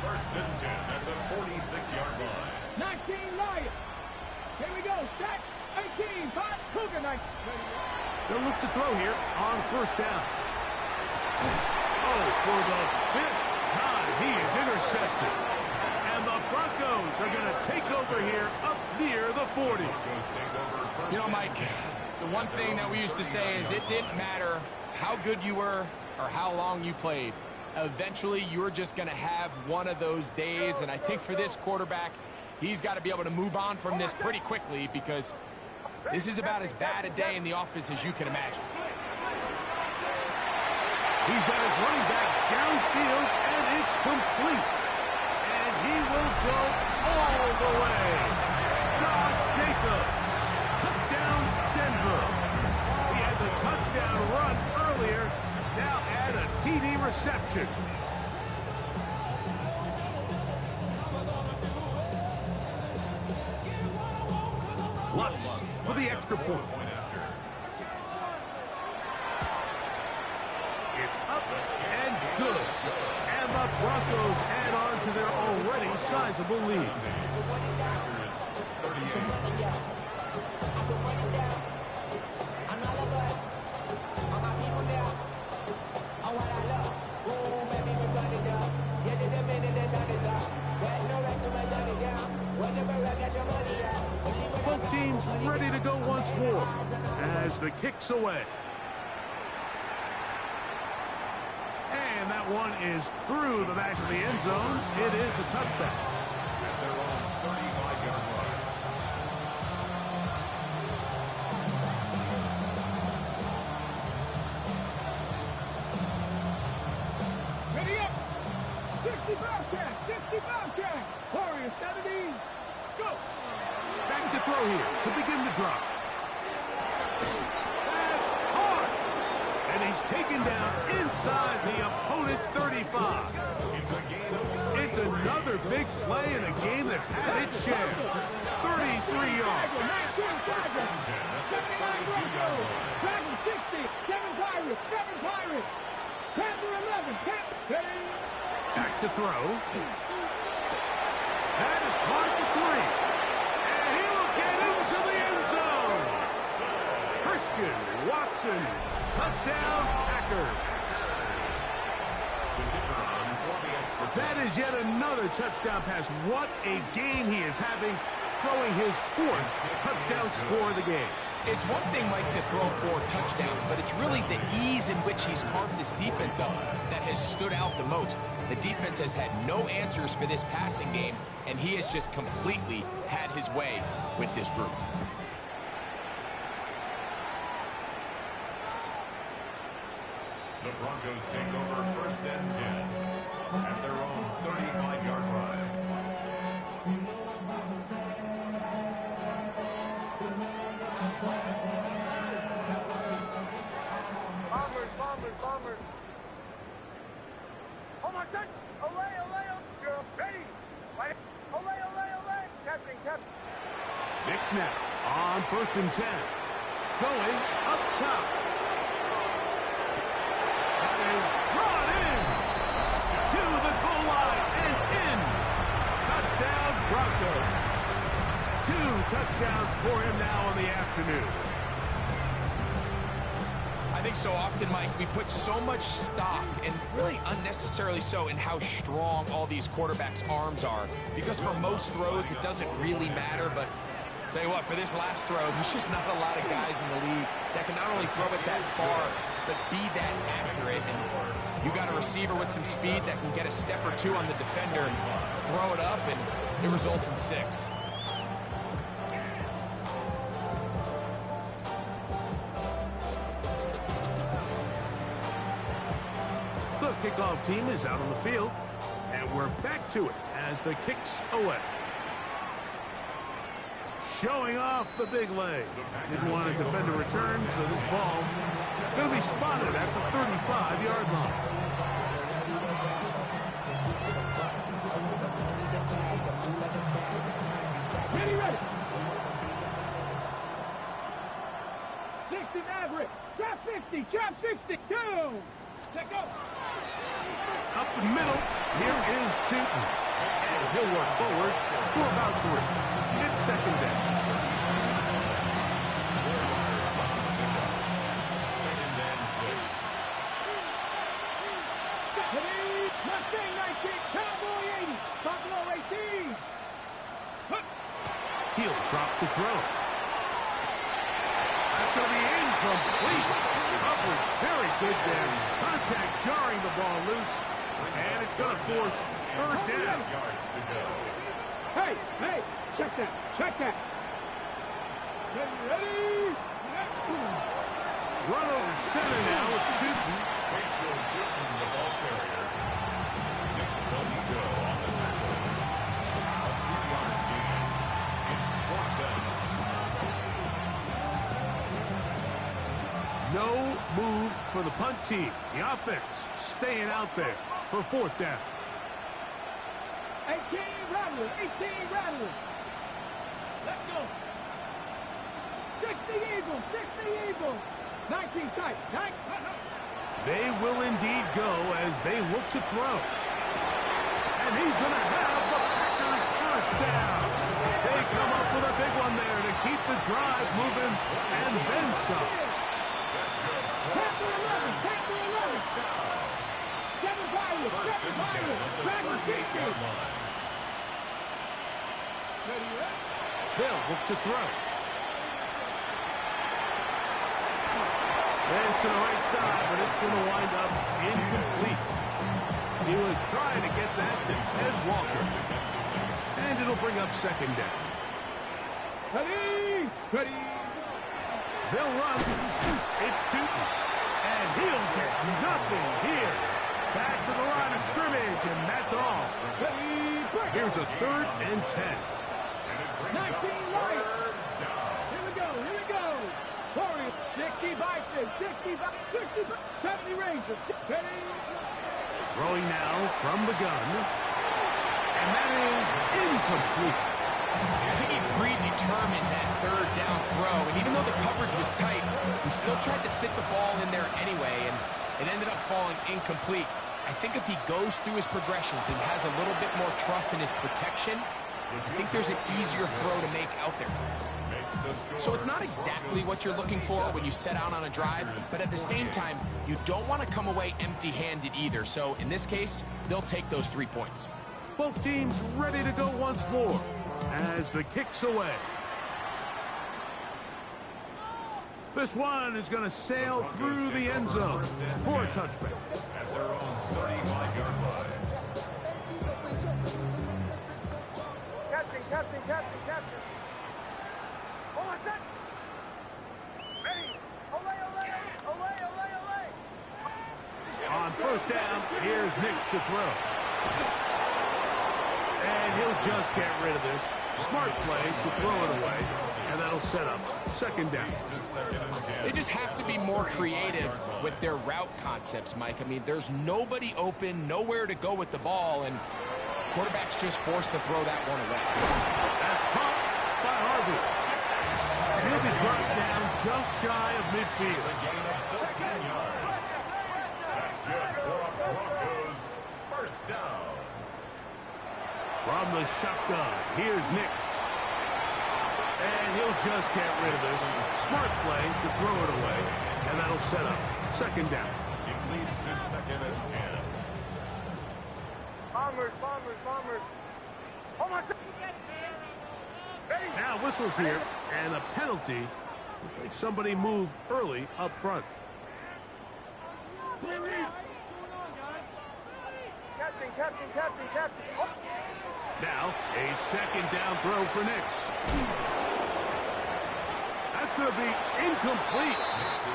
First and 10 at the 46-yard line. 19 Lions. Here we go. Set. 18. 5. Cougar 19. They'll look to throw here on first down. Oh, for the fifth time, he is intercepted. And the Broncos are going to take over here up near the 40. You know, Mike, the one thing that we used to say is it didn't matter how good you were or how long you played. Eventually, you were just going to have one of those days. And I think for this quarterback, he's got to be able to move on from this pretty quickly because this is about as bad a day in the office as you can imagine. He's got his running back downfield, and it's complete. And he will go all the way. Josh Jacobs, touchdown Denver. He had the touchdown run earlier, now add a TD reception. Lutz for the extra point. It's up and good. And the Broncos add on to their already sizable lead. Both teams ready to go once more as the kick's away. And that one is through the back of the end zone. It is a touchback. At their own 35-yard line. Ready up. 65 catch. 65 catch. Warriors 70. Go. Back to throw here to begin the drive. That's hard. And he's taken down inside the opponent's 35. It's another big play in a game that's had its share. 33 yards. 7 60. 7 Pirates. 7 Pirates. Panther 11. Ready. Back to throw. That is caught at the 3. And he will get into the end zone. Christian Watson. Touchdown, Packers. That is yet another touchdown pass. What a game he is having, throwing his fourth touchdown score of the game. It's one thing, Mike, to throw 4 touchdowns, but it's really the ease in which he's carved this defense up that has stood out the most. The defense has had no answers for this passing game, and he has just completely had his way with this group. The Broncos take over first and 10 at their own 35-yard line. Bombers. Oh my son. Olay. Ready. Olay. Captain. Nick snap on first and 10. Going up top. That is brought in to the goal line and in. Touchdown Broncos. 2 touchdowns for him now in the afternoon. I think so often, Mike, we put so much stock, and really unnecessarily so, in how strong all these quarterbacks' arms are. Because for most throws, it doesn't really matter, but tell you what, for this last throw, there's just not a lot of guys in the league that can not only throw it that far, but be that accurate. And you got a receiver with some speed that can get a step or two on the defender, throw it up, and it results in 6. kickoff team is out on the field. And we're back to it as the kick's away. Showing off the big leg. Didn't want to defend a return, so this ball going to be spotted at the 35-yard line. Ready. 60 Maverick. Trap 60. Trap 60. Go. Check up. Up the middle, here is Chewton. And he'll work forward for about 3. It's second down. Second and 6. Mustang 19. Cowboy 80. Buffalo 18. He'll drop to throw. That's going to be incomplete. Coverage very good there. Contact jarring the ball loose. And it's going to force first down. 6 yards to go. Hey, check that. Ready? Run over center now with Chewton. Ratio Chewton, the ball carrier. Nick Bonito on the tackle. A 2-yard gain. It's 4th down. No move for the punt team. The offense staying out there for 4th down. 18 Rattlers. Let's go. 60 Eagles. 19 tight. They will indeed go as they look to throw. And he's going to have the Packers first down. They come up with a big one there to keep the drive moving and then some. Panther 11. Devin Byron. Travis Keaton. They'll look to throw. There's to the right side, but it's going to wind up incomplete. He was trying to get that to Tez Walker. And it'll bring up second down. Ready. They'll run. It's Chewton. And he'll get nothing here. Back to the line of scrimmage, and that's all. Here's a 3rd and 10. 19 right. Here we go. 40, 60 Bison, 70 Rangers. Throwing now from the gun. And that is incomplete. I think he predetermined that 3rd down throw, and even though the coverage was tight, he still tried to fit the ball in there anyway, and it ended up falling incomplete. I think if he goes through his progressions and has a little bit more trust in his protection, I think there's an easier throw to make out there. So it's not exactly what you're looking for when you set out on a drive, but at the same time, you don't want to come away empty-handed either. So in this case, they'll take those 3 points. Both teams ready to go once more as the kick's away. This one is going to sail through the end zone for a touchback. At their own 35-yard line. Captain. Oh, what's that? Ready. Olay. On first down, here's Nix to throw. And he'll just get rid of this. Smart play to throw it away. And that'll set up second down. They just have to be more creative with their route concepts, Mike. I mean, there's nobody open, nowhere to go with the ball, and quarterback's just forced to throw that one away. That's caught by Harvey. And he'll be brought down just shy of midfield. A gain of 14 yards. That's good for a Broncos first down. From the shotgun, here's Nix. And he'll just get rid of this. Smart play to throw it away. And that'll set up second down. It leads to 2nd and 10. Bombers. Oh, my son. Now whistles here, and a penalty. Looks like somebody moved early up front. Captain. Oh. Now, a second down throw for Nix. That's That's going to be incomplete.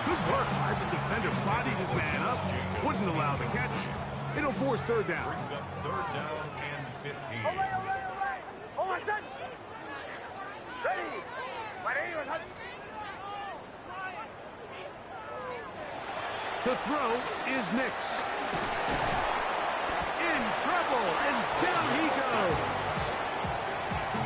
Good work. The defender bodied his man up, wouldn't allow the catch. It'll force third down. Brings up third down and 15. Oh, my son! Ready! To throw is Nix. In trouble, and down he goes.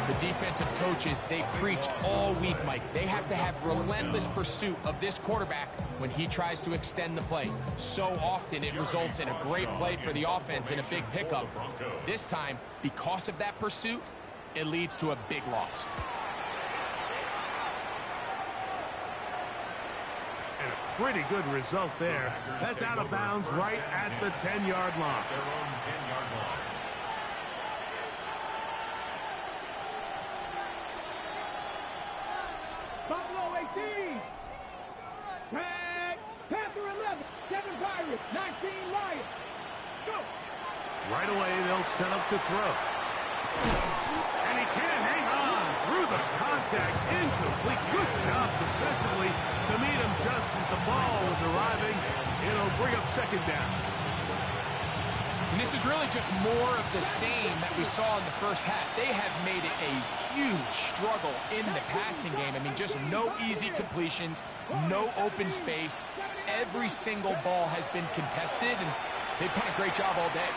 The defensive coaches, they preached all week, Mike. They have to have relentless pursuit of this quarterback when he tries to extend the play. So often it results in a great play for the offense and a big pickup. This time, because of that pursuit, it leads to a big loss. And a pretty good result there. That's out of bounds right at the 10-yard line. Their own 10-yard line. Buffalo 18. Tag. Panther 11. 7 Pirates. 19 Lions. Go. Right away, they'll set up to throw. And he can't hang on through the contact. Incomplete. Good job defensively to meet him just as the ball was arriving. It'll bring up second down. And this is really just more of the same that we saw in the first half. They have made it a huge struggle in the passing game. I mean, just no easy completions, no open space. Every single ball has been contested, and they've done a great job all day.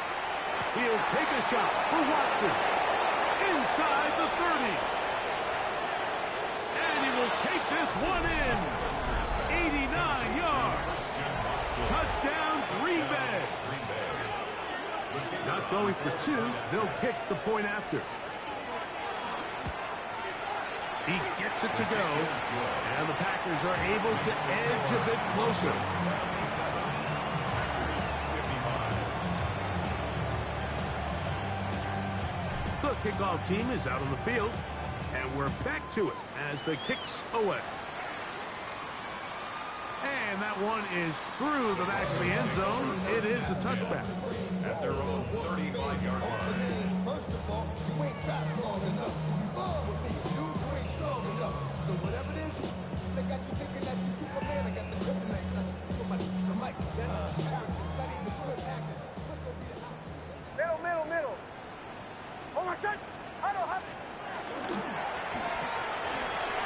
He'll take a shot for Watson. Inside the 30. And he will take this one in. 89 yards. Touchdown, Green Bay. Not going for two. They'll kick the point after. He gets it to go. And the Packers are able to edge a bit closer. The kickoff team is out on the field, and we're back to it as the kick's away. And that one is through the back of the end zone. It is a touchback. At their own 35-yard line. First of all, you ain't fat long enough. With me, you ain't strong enough. So whatever it is, they got you thinking that you Superman. I got the kryptonite. Somebody, the mic, that's character, study the good tactics. What's gonna be the top? Middle. Oh, my son! I don't have it.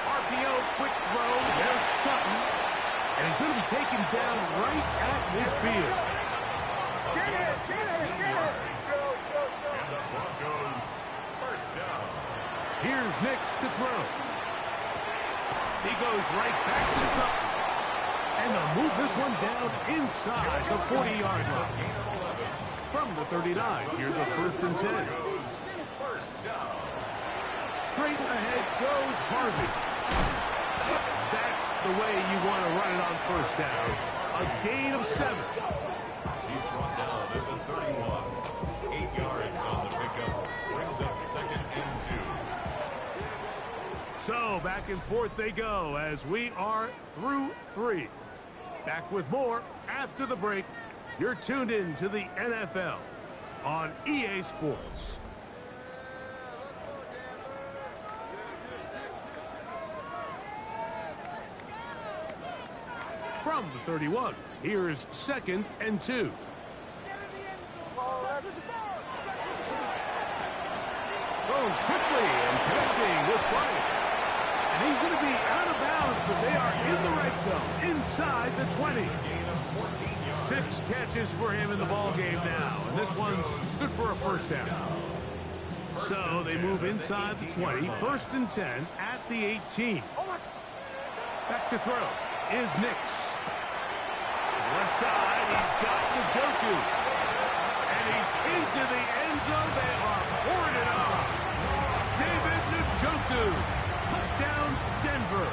RPO, quick throw. There's Sutton. And he's going to be taken down right at midfield. Get it! And the Broncos first down. Here's Nix to throw. He goes right back to Sutton. And they'll move this one down inside the 40-yard line. From the 39, here's a 1st and 10. First down. Straight ahead goes Harvey. That's the way you want to run it on first down. A gain of 7. He's brought down at the 31. 8 yards on the pickup. Brings up 2nd and 2. So back and forth they go as we are through 3. Back with more after the break. You're tuned in to the NFL on EA Sports. From the 31, here's 2nd and 2. Thrown quickly and connecting with Bryant. And he's going to be out of bounds, but they are in the right zone, inside the 20. 6 catches for him in the ball game now, and this one's good for a first down. So they move inside the 20, 1st and 10 at the 18. Back to throw is Nix. Left side, he's got Njoku. And he's into the end zone. They are pouring it on. David Njoku. Touchdown, Denver.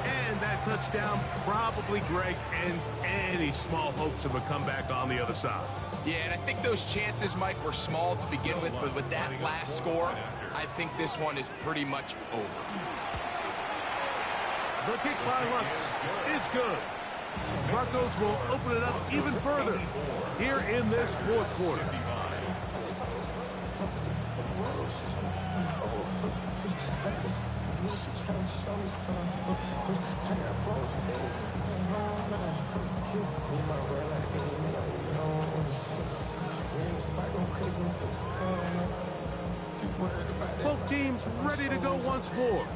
And that touchdown probably, Greg, ends any small hopes of a comeback on the other side. Yeah, and I think those chances, Mike, were small to begin with, but with that last score, I think this one is pretty much over. The kick by Lutz is good. Broncos will open it up even further here in this 4th quarter. Both teams ready to go once more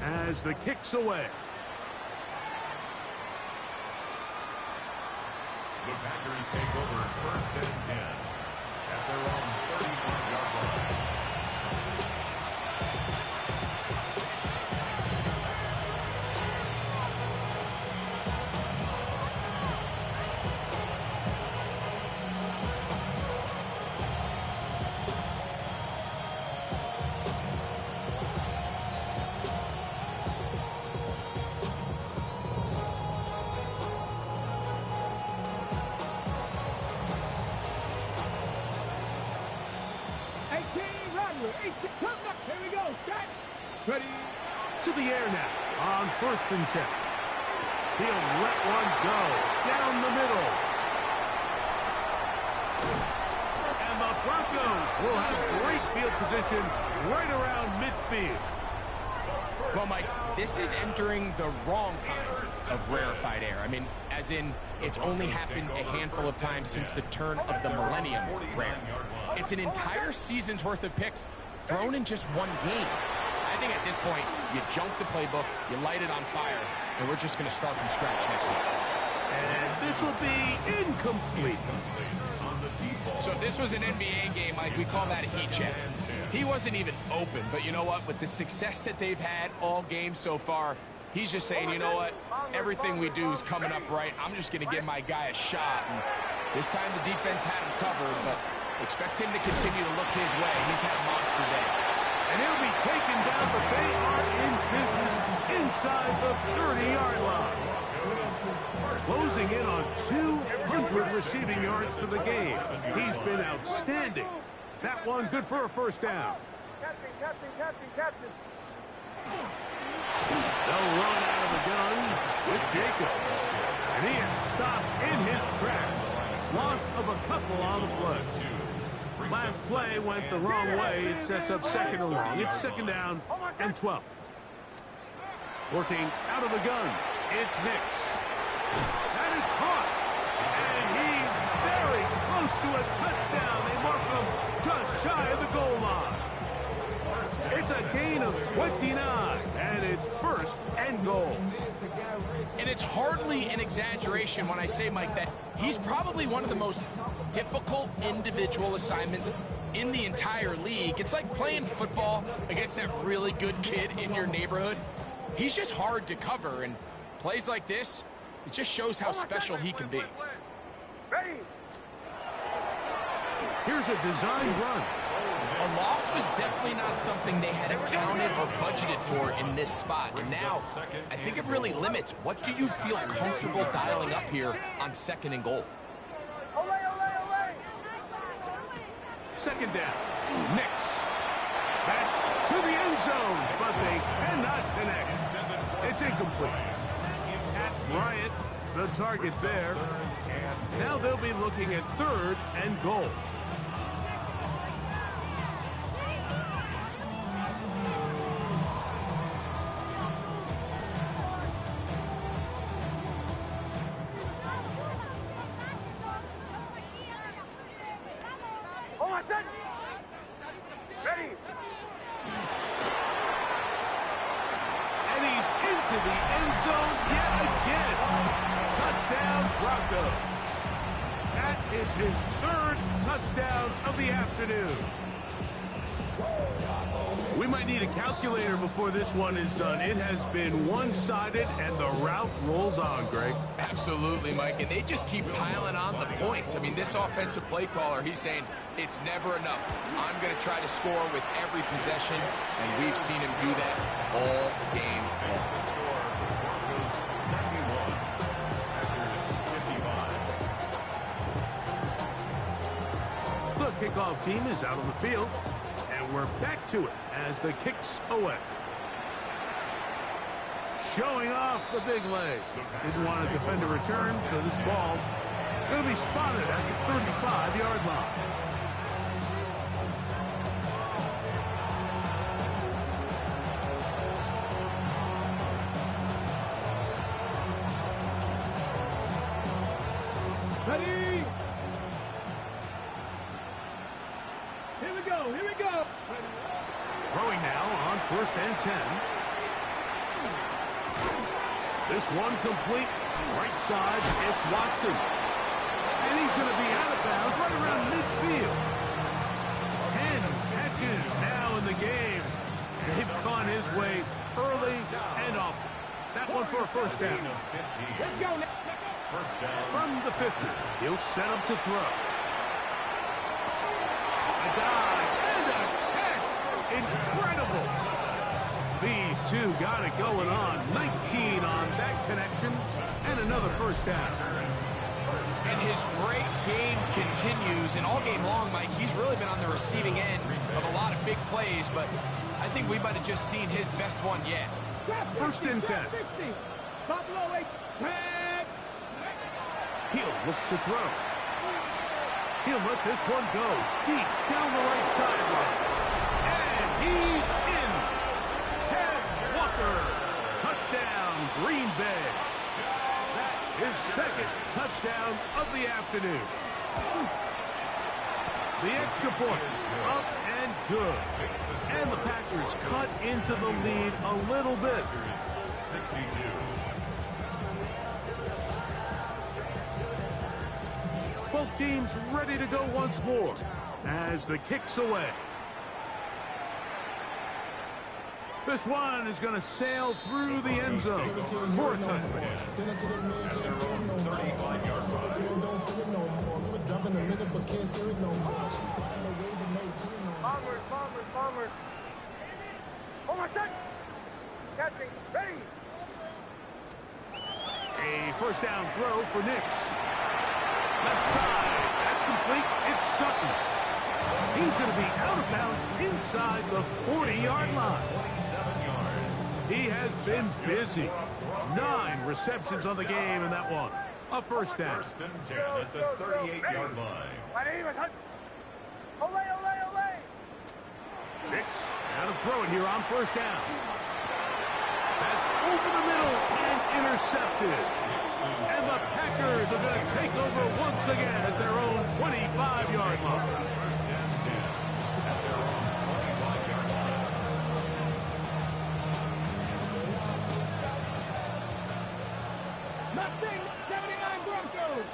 as the kick's away. The Packers take over first and 10 at their own 31-yard line. Here we go. Start. Ready. To the air now on first and 10. He'll let one go down the middle. And the Broncos will have great field position right around midfield. Well, Mike, this is entering the wrong kind of rarefied air. I mean, as in, it's only happened a handful of times since the turn of the millennium rare. It's an entire season's worth of picks thrown in just one game. I think at this point, you junk the playbook, you light it on fire, and we're just going to start from scratch next week. And this will be incomplete. So if this was an NBA game, Mike, we call that a heat check. He wasn't even open, but you know what? With the success that they've had all game so far, he's just saying, you know what? Everything we do is coming up right. I'm just going to give my guy a shot. And this time the defense had him covered, but expect him to continue to look his way. He's had a monster day. And he'll be taken down, but they are in business inside the 30-yard line. Closing in on 200 receiving yards for the game. He's been outstanding. That one good for a first down. Captain. They'll run out of the gun with Jacobs. And he is stopped in his tracks. Loss of a couple on the play. Last play went the wrong way. It sets up second and long. It's second down and 12. Working out of the gun. It's Nix. That is caught. And he's very close to a touchdown. They mark him just shy of the goal line. It's a gain of 29, and it's first and goal. And it's hardly an exaggeration when I say, Mike, that he's probably one of the most difficult individual assignments in the entire league. It's like playing football against that really good kid in your neighborhood. He's just hard to cover, and plays like this, it just shows how special he can be. Ready. Here's a designed run. A loss was definitely not something they had accounted or budgeted for in this spot. And now, I think it really limits what do you feel comfortable dialing up here on second and goal. Second down. Nix. That's to the end zone, but they cannot connect. It's incomplete. At Bryant, the target there. Now they'll be looking at third and goal. Ready. And he's into the end zone yet again. Touchdown, Broncos. That is his third touchdown of the afternoon. We might need a calculator before this one is done. It has been one-sided, and the route rolls on, Greg. Absolutely, Mike, and they just keep piling on the points. I mean, this offensive play caller, he's saying it's never enough. I'm going to try to score with every possession, and we've seen him do that all game long. Broncos 91, Packers 55. The kickoff team is out on the field, and we're back to it as the kick's away. Showing off the big leg. Didn't want to defend a return, so this ball going to be spotted at the 35-yard line. Ready. first and 10. This one complete. Right side, it's Watson. And he's going to be out of bounds right around midfield. 10 catches now in the game. They've gone his way early and often. That one for a first down. Let's go. First down. From the 50, he'll set up to throw. A dive and a catch. Incredible. These two got it going on. 19 on that connection and another first down. And his great game continues. And all game long, Mike, he's really been on the receiving end of a lot of big plays, but I think we might have just seen his best one yet. First and 10. Buffalo 8. He'll look to throw. He'll let this one go deep down the right sideline. And he's in. Kenneth Walker. Touchdown, Green Bay. That is second touchdown of the afternoon. The extra point, up and good. And the Packers cut into the lead a little bit. 62. Both teams ready to go once more as the kick's away. This one is going to sail through the end zone for a touchdown. At their own 35-yard line. Bombers. Oh, my son. Catching. Ready. A first down throw for Nix. Left side. That's complete. It's Sutton. He's going to be out of bounds inside the 40-yard line. 27 yards. He has been busy. 9 receptions on the game in that one. A first down. First and 10 at the 38-yard line. Ole. Nix out of throw it here on first down. That's over the middle and intercepted. And the Packers are going to take over once again at their own 25-yard line. First and 10 at their own 25-yard line. Nothing. 79 Broncos.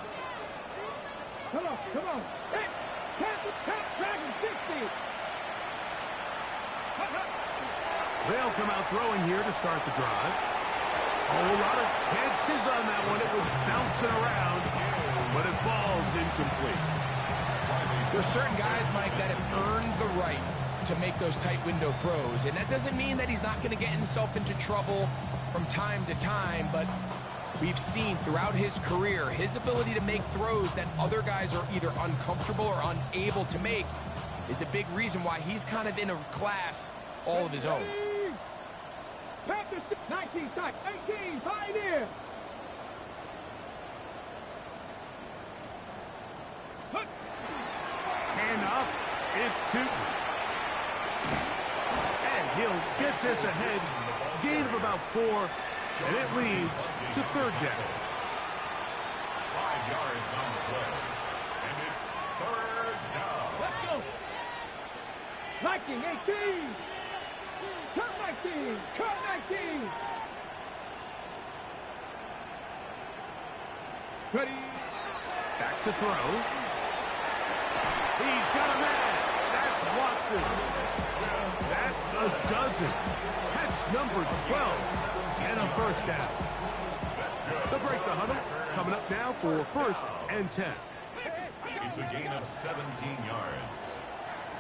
Come on. Hit. Dragon 60. They'll come out throwing here to start the drive. A whole lot of chances on that one. It was bouncing around, but it falls incomplete. There's certain guys, Mike, that have earned the right to make those tight window throws. And that doesn't mean that he's not going to get himself into trouble from time to time, but we've seen throughout his career his ability to make throws that other guys are either uncomfortable or unable to make is a big reason why he's kind of in a class all of his own. 19 side, 18, Pioneer. Handoff, it's Tootin. And he'll get this ahead. Gain of about 4, and it leads to third down. 5 yards on the play. And it's third down. Let's go. Viking 18. Cut 19. Ready. Back to throw. He's got a man. That's Watson. That's a dozen. Catch number 12. And a first down. They'll break the huddle. Coming up now for first and 10. It's a gain of 17 yards.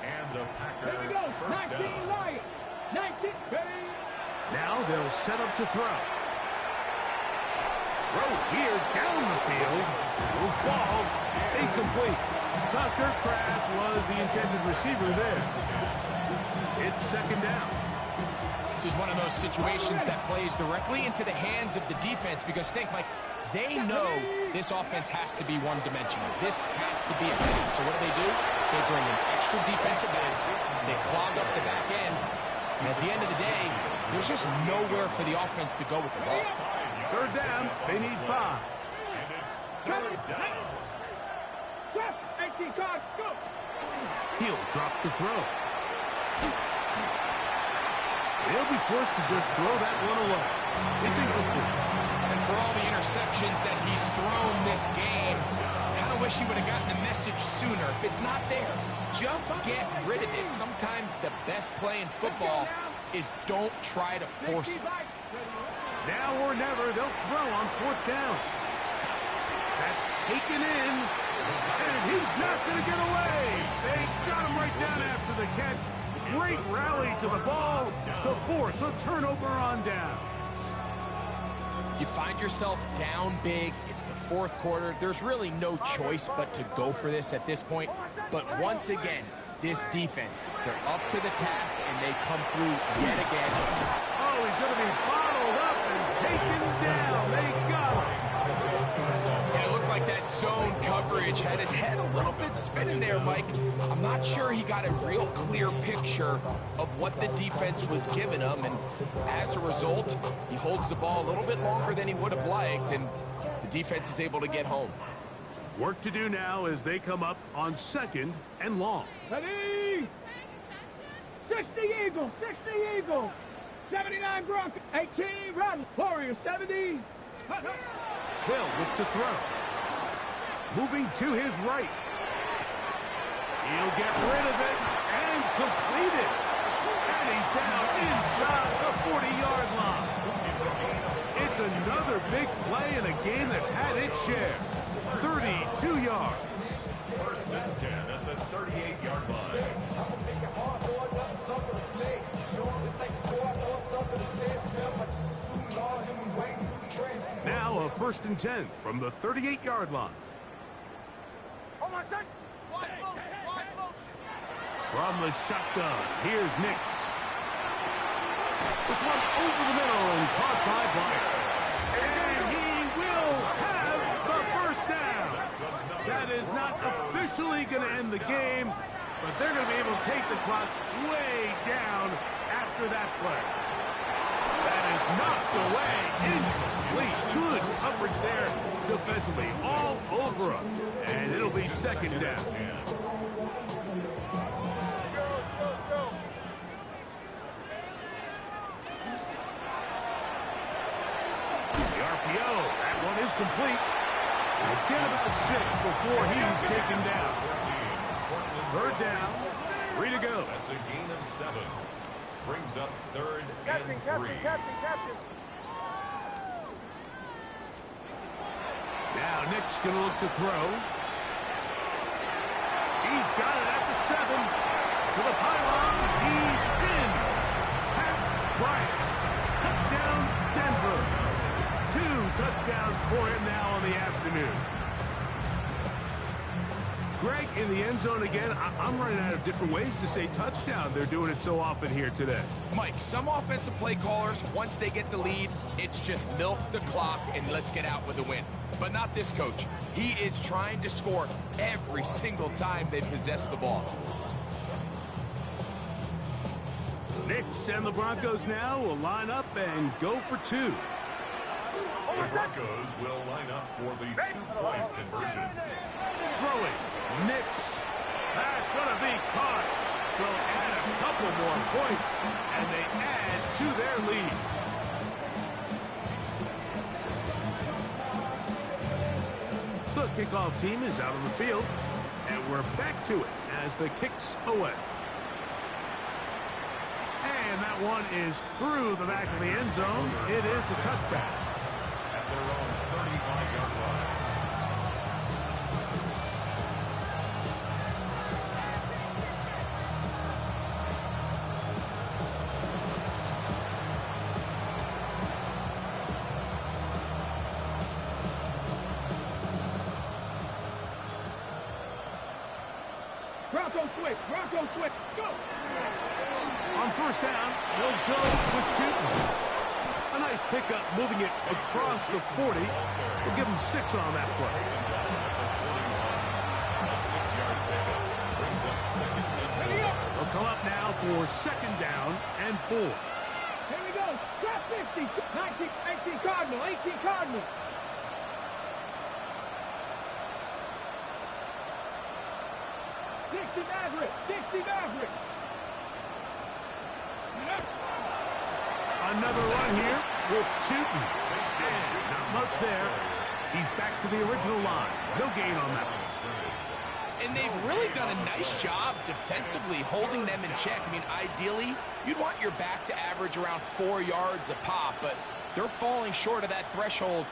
And the Here we Packer go. first 19 down. Lions. 19. Ready. Now they'll set up to throw. Throw here down the field. Will fall. Incomplete. Tucker Kraft was the intended receiver there. It's second down. This is one of those situations that plays directly into the hands of the defense because think, Mike, they know this offense has to be one-dimensional. This has to be a pass. So what do? They bring in extra defensive backs. They clog up the back end. And at the end of the day, there's just nowhere for the offense to go with the ball. Third down. They need 5. And it's third down. Just 18 cards. Go. He'll drop to throw. They'll be forced to just throw that one away. It's incomplete. And for all the interceptions that he's thrown this game, kind of wish he would have gotten the message sooner. If it's not there, just get rid of it. Sometimes the best play in football is don't try to force it. Now or never, they'll throw on fourth down. That's taken in, and he's not going to get away. They got him right down after the catch. Great rally to the ball to force a turnover on down. You find yourself down big. It's the fourth quarter. There's really no choice but to go for this at this point. But once again, this defense, they're up to the task, and they come through yet again. Oh, he's going to be bottled up and taken down. They got him. And it looked like that zone coverage had his head a little bit spinning there, Mike. I'm not sure he got a real clear picture of what the defense was giving him, and as a result, he holds the ball a little bit longer than he would have liked, and the defense is able to get home. Work to do now as they come up on 2nd and long. Ready? 60 Eagles, 60 Eagles. 79 Broncos, 18 Rebels, Warriors 70. Hill looks to throw. Moving to his right. He'll get rid of it and complete it. And he's down inside the 40-yard line. It's another big play in a game that's had its share. 32 yards. First and 10 at the 38-yard line. Now a 1st and 10 from the 38-yard line. From the shotgun, here's Nix. This one over the middle and caught by Bryant. And he will have the first down. That is not officially going to end the game, but they're going to be able to take the clock way down after that play. That is knocked away, incomplete. Good coverage there defensively, all over him. And it'll be 2nd down. The RPO, that one is complete. Again about 6 before he's taken down. 3rd down, 3 to go. That's a gain of 7. Brings up 3rd and 3. Now Nick's going to look to throw. He's got it at the 7. To the pylon. He's in. Pat Bryant. Touchdown, Denver. 2 touchdowns for him now on the afternoon. Greg, in the end zone again, I'm running out of different ways to say touchdown. They're doing it so often here today. Mike, some offensive play callers, once they get the lead, it's just milk the clock and let's get out with a win. But not this coach. He is trying to score every single time they possess the ball. Nix and the Broncos now will line up and go for 2. The Broncos will line up for the 2-point conversion. Throwing. Nix. That's going to be caught. So add a couple more points, and they add to their lead. The kickoff team is out on the field, and we're back to it as the kick's away. And that one is through the back of the end zone. It is a touchback. At their own 35-yard line. Bronco switch, go! On 1st down, they'll go with 2. A nice pickup, moving it across the 40. We'll give them 6 on that play. A 6-yard pickup brings up 2nd and 4. They'll come up now for 2nd down and 4. Here we go. Drop 50. 19, 18 Cardinal, 18 Cardinal. 60 Maverick, 60 Maverick. Another run here with Tootin. And not much there. He's back to the original line. No gain on that one. And they've really done a nice job defensively holding them in check. I mean, ideally, you'd want your back to average around 4 yards a pop, but they're falling short of that threshold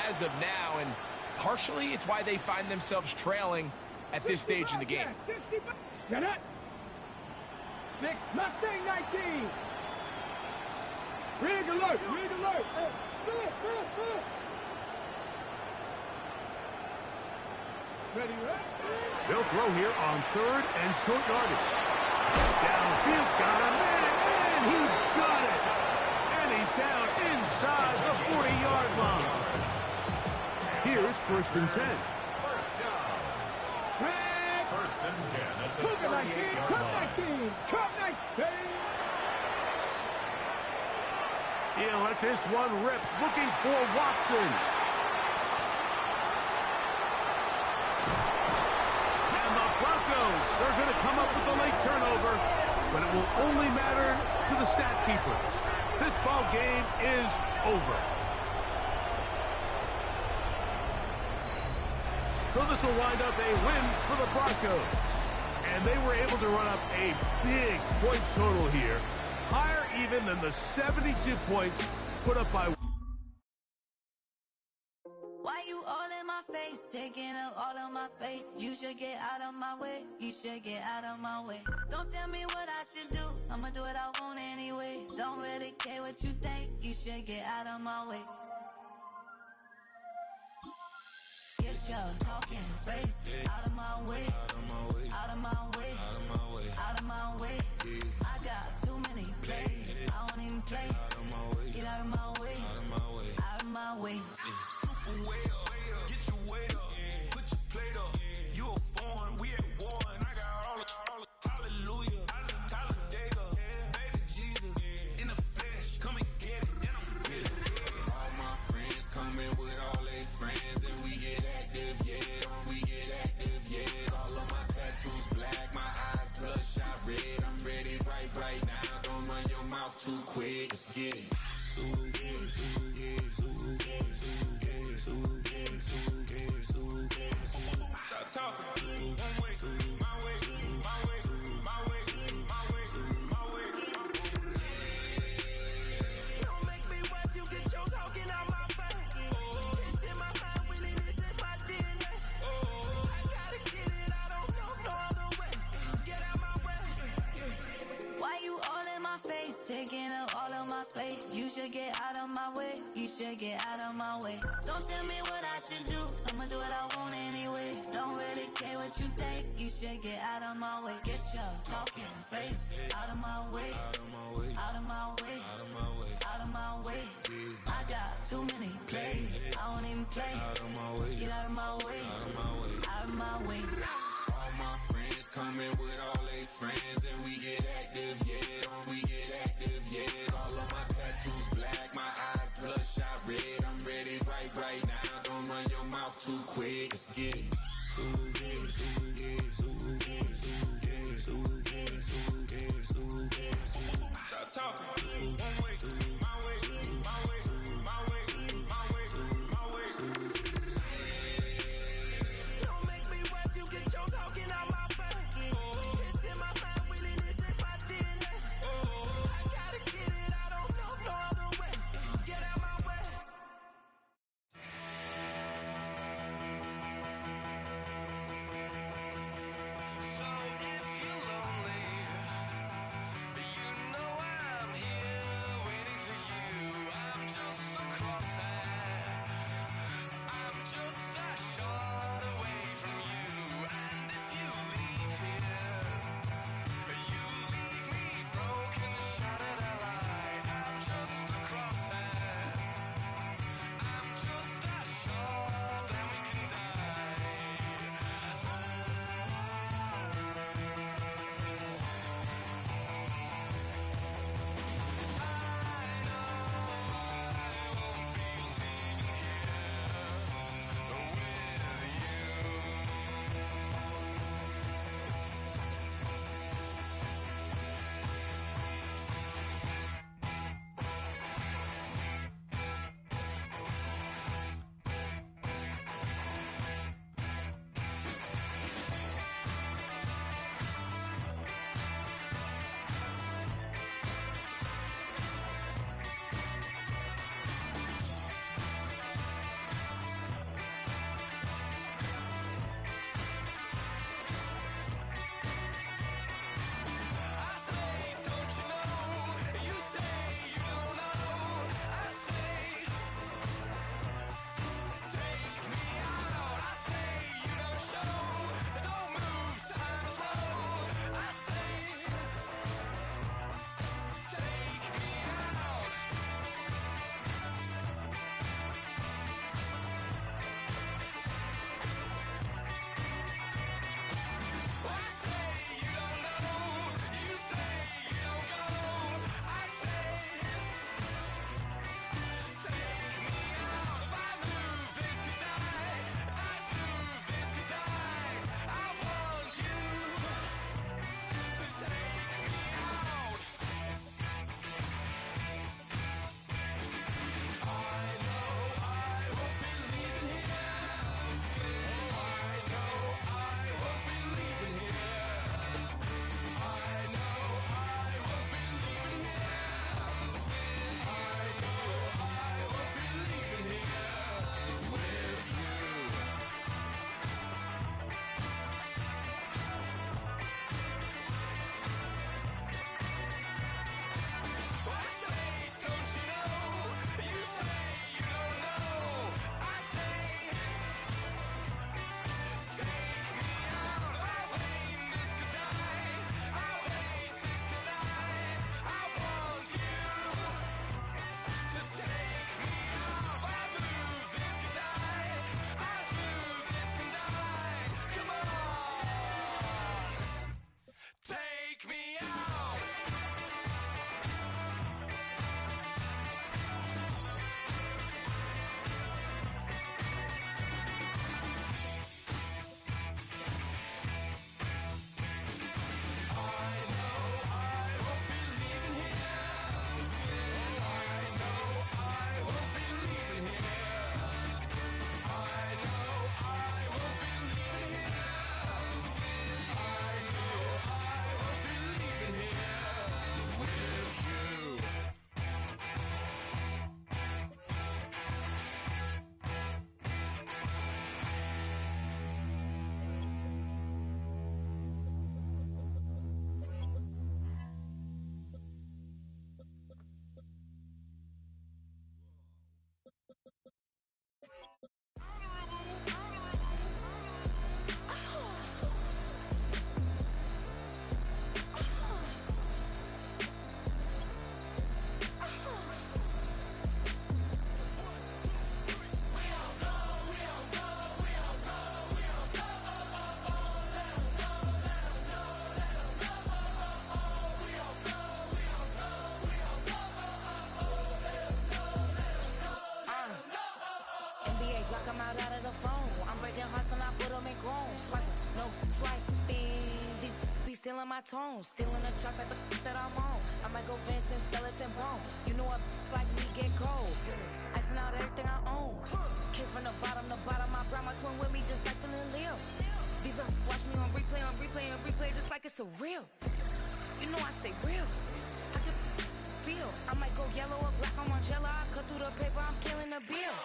as of now, and partially it's why they find themselves trailing at this stage in the game. Get it. 6, Mustang 19. Rig alert, rig alert. Ready, right? They'll throw here on 3rd and short yardage. Downfield, got a man, and he's got it. And he's down inside the 40-yard line. Here's 1st and 10. First down. First and 10 at the Cook 19, 38-yard Cook line. 19, Cook 19. He'll let this one rip, looking for Watson. And the Broncos are going to come up with a late turnover, but it will only matter to the stat keepers. This ball game is over. So this will wind up a win for the Broncos. And they were able to run up a big point total here, higher even than the 72 points put up by... Why you all in my face, taking up all of my space? You should get out of my way, you should get out of my way. Don't tell me what I should do, I'ma do what I want anyway. Don't really care what you think, you should get out of my way. Get your talking face out of my way, out of my way, out of my way, out of my way. I got too many plays, I don't even play. Get out of my way, out of my way. Super way up, get your weight up, put your plate up. You a foreign, we at war, and I got all the hallelujah, Talladega, baby Jesus, in the flesh, come and get it, and I'm with it. All my friends coming with all their friends, and we get active, yeah, we get active, yeah. All of my tattoos black, my eyes bloodshot red, I'm ready right now, don't run your mouth too quick, let's get it. Stop talking. One way, my way, my way, my way, my way, my way. Don't make me watch you get your talking out my face. It's in my mind, really, this is my DNA. I gotta get it, I don't know no other way. Get out my way. Why you all in my face, taking up all of my space? You should get out of my way, you should get out of my way. Don't tell me what I should do, I'ma do what I want anyway. Don't really care what you think, you should get out of my way. Get your talking face out of my way, out of my way, out of my way, out of my way. I got too many plays, I don't even play. Get out of my way, out of my way. All my friends coming with all their friends, and we get active, yeah, we get active, yeah. All of my tattoos black, my eyes bloodshot red, I'm ready right now, don't run your mouth too quick, let's get it. Stop talking. One way, my way, my way, my way, my way, my way. Don't make me watch you get your talking out my face. come out of the phone. I'm breaking hearts and I put them in chrome. Swiping, no swiping. These be stealing my tones, stealing the chops like the that I'm on. I might go fence and skeleton bone. You know a like me get cold. Icing out everything I own. Kick from the bottom to bottom. I brought my twin with me just like feeling Leo. These are watch me on replay, just like it's a real. You know I stay real. I could feel. I might go yellow or black on Margiela. I cut through the paper, I'm killing the bill.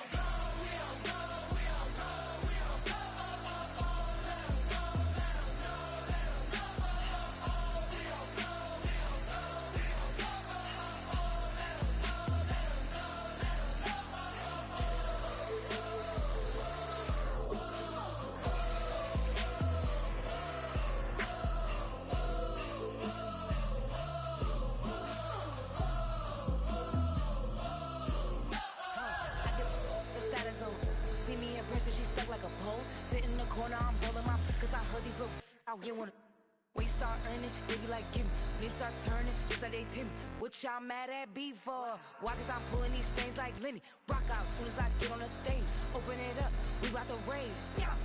She stuck like a post. Sit in the corner, I'm rolling my cause I heard these little out here wanna. When you start earning, they be like, give me. When they start turning, just like they Timmy. What y'all mad at B for? Why? Cause I'm pulling these things like Lenny. Rock out soon as I get on the stage. Open it up, we about to rage. Yeah.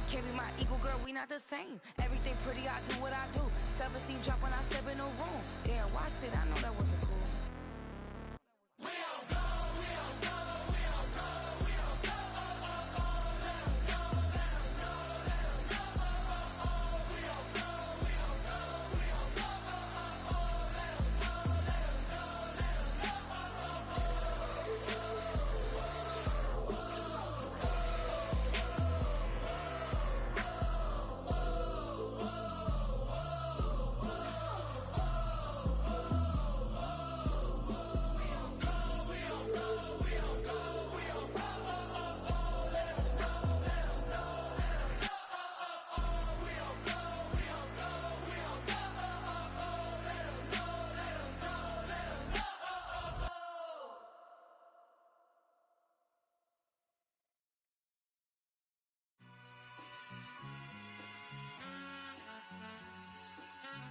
Can't be my equal, girl, we not the same. Everything pretty, I do what I do. Self-esteem drop when I step in the room. Damn, watch it, I know that wasn't cool.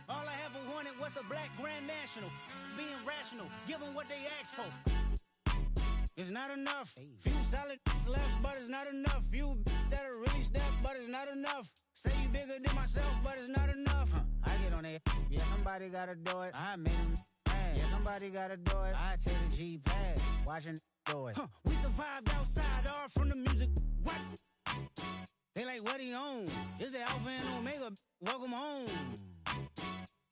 All I ever wanted was a black Grand National. Being rational, give them what they ask for. It's not enough. Few solid left, but it's not enough. Few that'll really step, but it's not enough. Say you bigger than myself, but it's not enough. I get on it. Yeah, somebody gotta do it. I made him mad. Yeah, somebody gotta do it. I take the G pad. Watching do it. We survived outside, all from the music. What? They like, what he on? This the Alpha and Omega. Welcome home.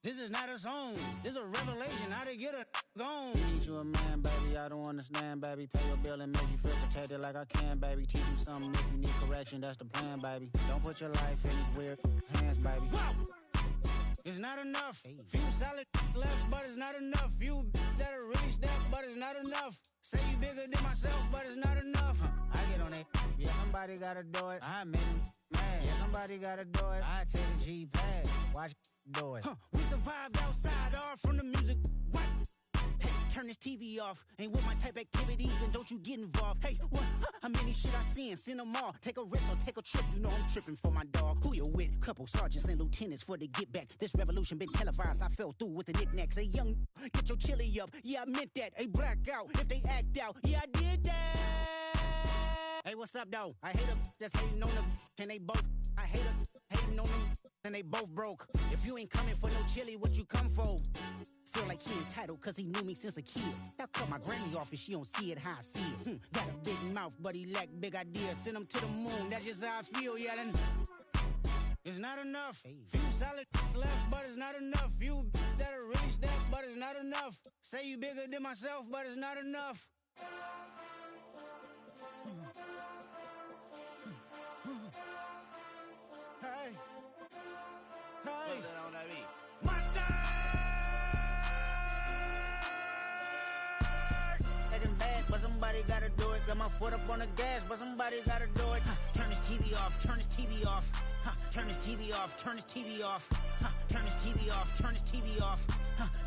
This is not a song. This is a revelation. How to get a gone. Teach you a man, baby. I don't understand, baby. Pay your bill and make you feel protected like I can, baby. Teach you something if you need correction. That's the plan, baby. Don't put your life in these weird hands, baby. Whoa! It's not enough. Few solid left, but it's not enough. Few that'll really step, but it's not enough. Say you bigger than myself, but it's not enough. I get on it. Yeah, somebody gotta do it. I made him mad. Yeah, somebody gotta do it. I take the G pad. Watch do it. We survived outside, all from the music. What? Hey, turn this TV off. Ain't with my type activities, then don't you get involved. Hey, what? How many shit I seen? Send them all. Take a risk or take a trip. You know I'm tripping for my dog. Who you with? Couple sergeants and lieutenants for the get back. This revolution been televised. I fell through with the knickknacks. Hey, young, get your chili up. Yeah, I meant that. Hey, black out if they act out. Yeah, I did that. Hey, what's up, though? I hate them that's hating on them, and they both. I hate them hating on them, and they both broke. If you ain't coming for no chili, what you come for? Feel like he entitled cause he knew me since a kid. Now cut my granny off if she don't see it how I see it. Got a big mouth, but he lack big ideas. Send him to the moon, that's just how I feel, yelling. It's not enough. Few solid left, but it's not enough. Few that'll really step, but it's not enough. Say you bigger than myself, but it's not enough. Hey. Hey. Monster! Taking back, but somebody gotta do it. Got my foot up on the gas, but somebody gotta do it. Turn this TV off, turn this TV off. Turn this TV off, turn this TV off. Turn this TV off, turn this TV off.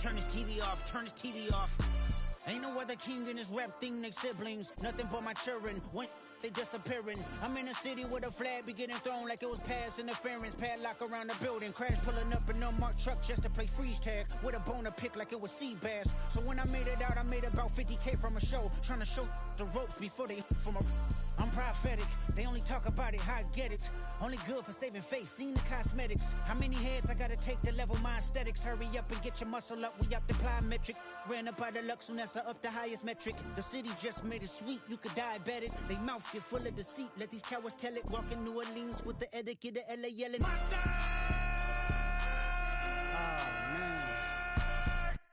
Turn this TV off, turn this TV off. Ain't no other king in this rap thing, they siblings. Nothing but my children. When they disappearing. I'm in a city where the flag be getting thrown like it was past interference. Padlock around the building. Crash pulling up in an unmarked truck just to play freeze tag. With a bone to pick like it was sea bass. So when I made it out, I made about 50K from a show. Trying to show the ropes before they from a... I'm prophetic. They only talk about it, how I get it. Only good for saving face, seen the cosmetics. How many heads I gotta take to level my aesthetics? Hurry up and get your muscle up, we up the plyometric. Ran up out of luck, soon as I up the highest metric. The city just made it sweet, you could diabetic. They mouth get full of deceit, let these cowards tell it. Walking New Orleans with the etiquette of LA yelling. Monster!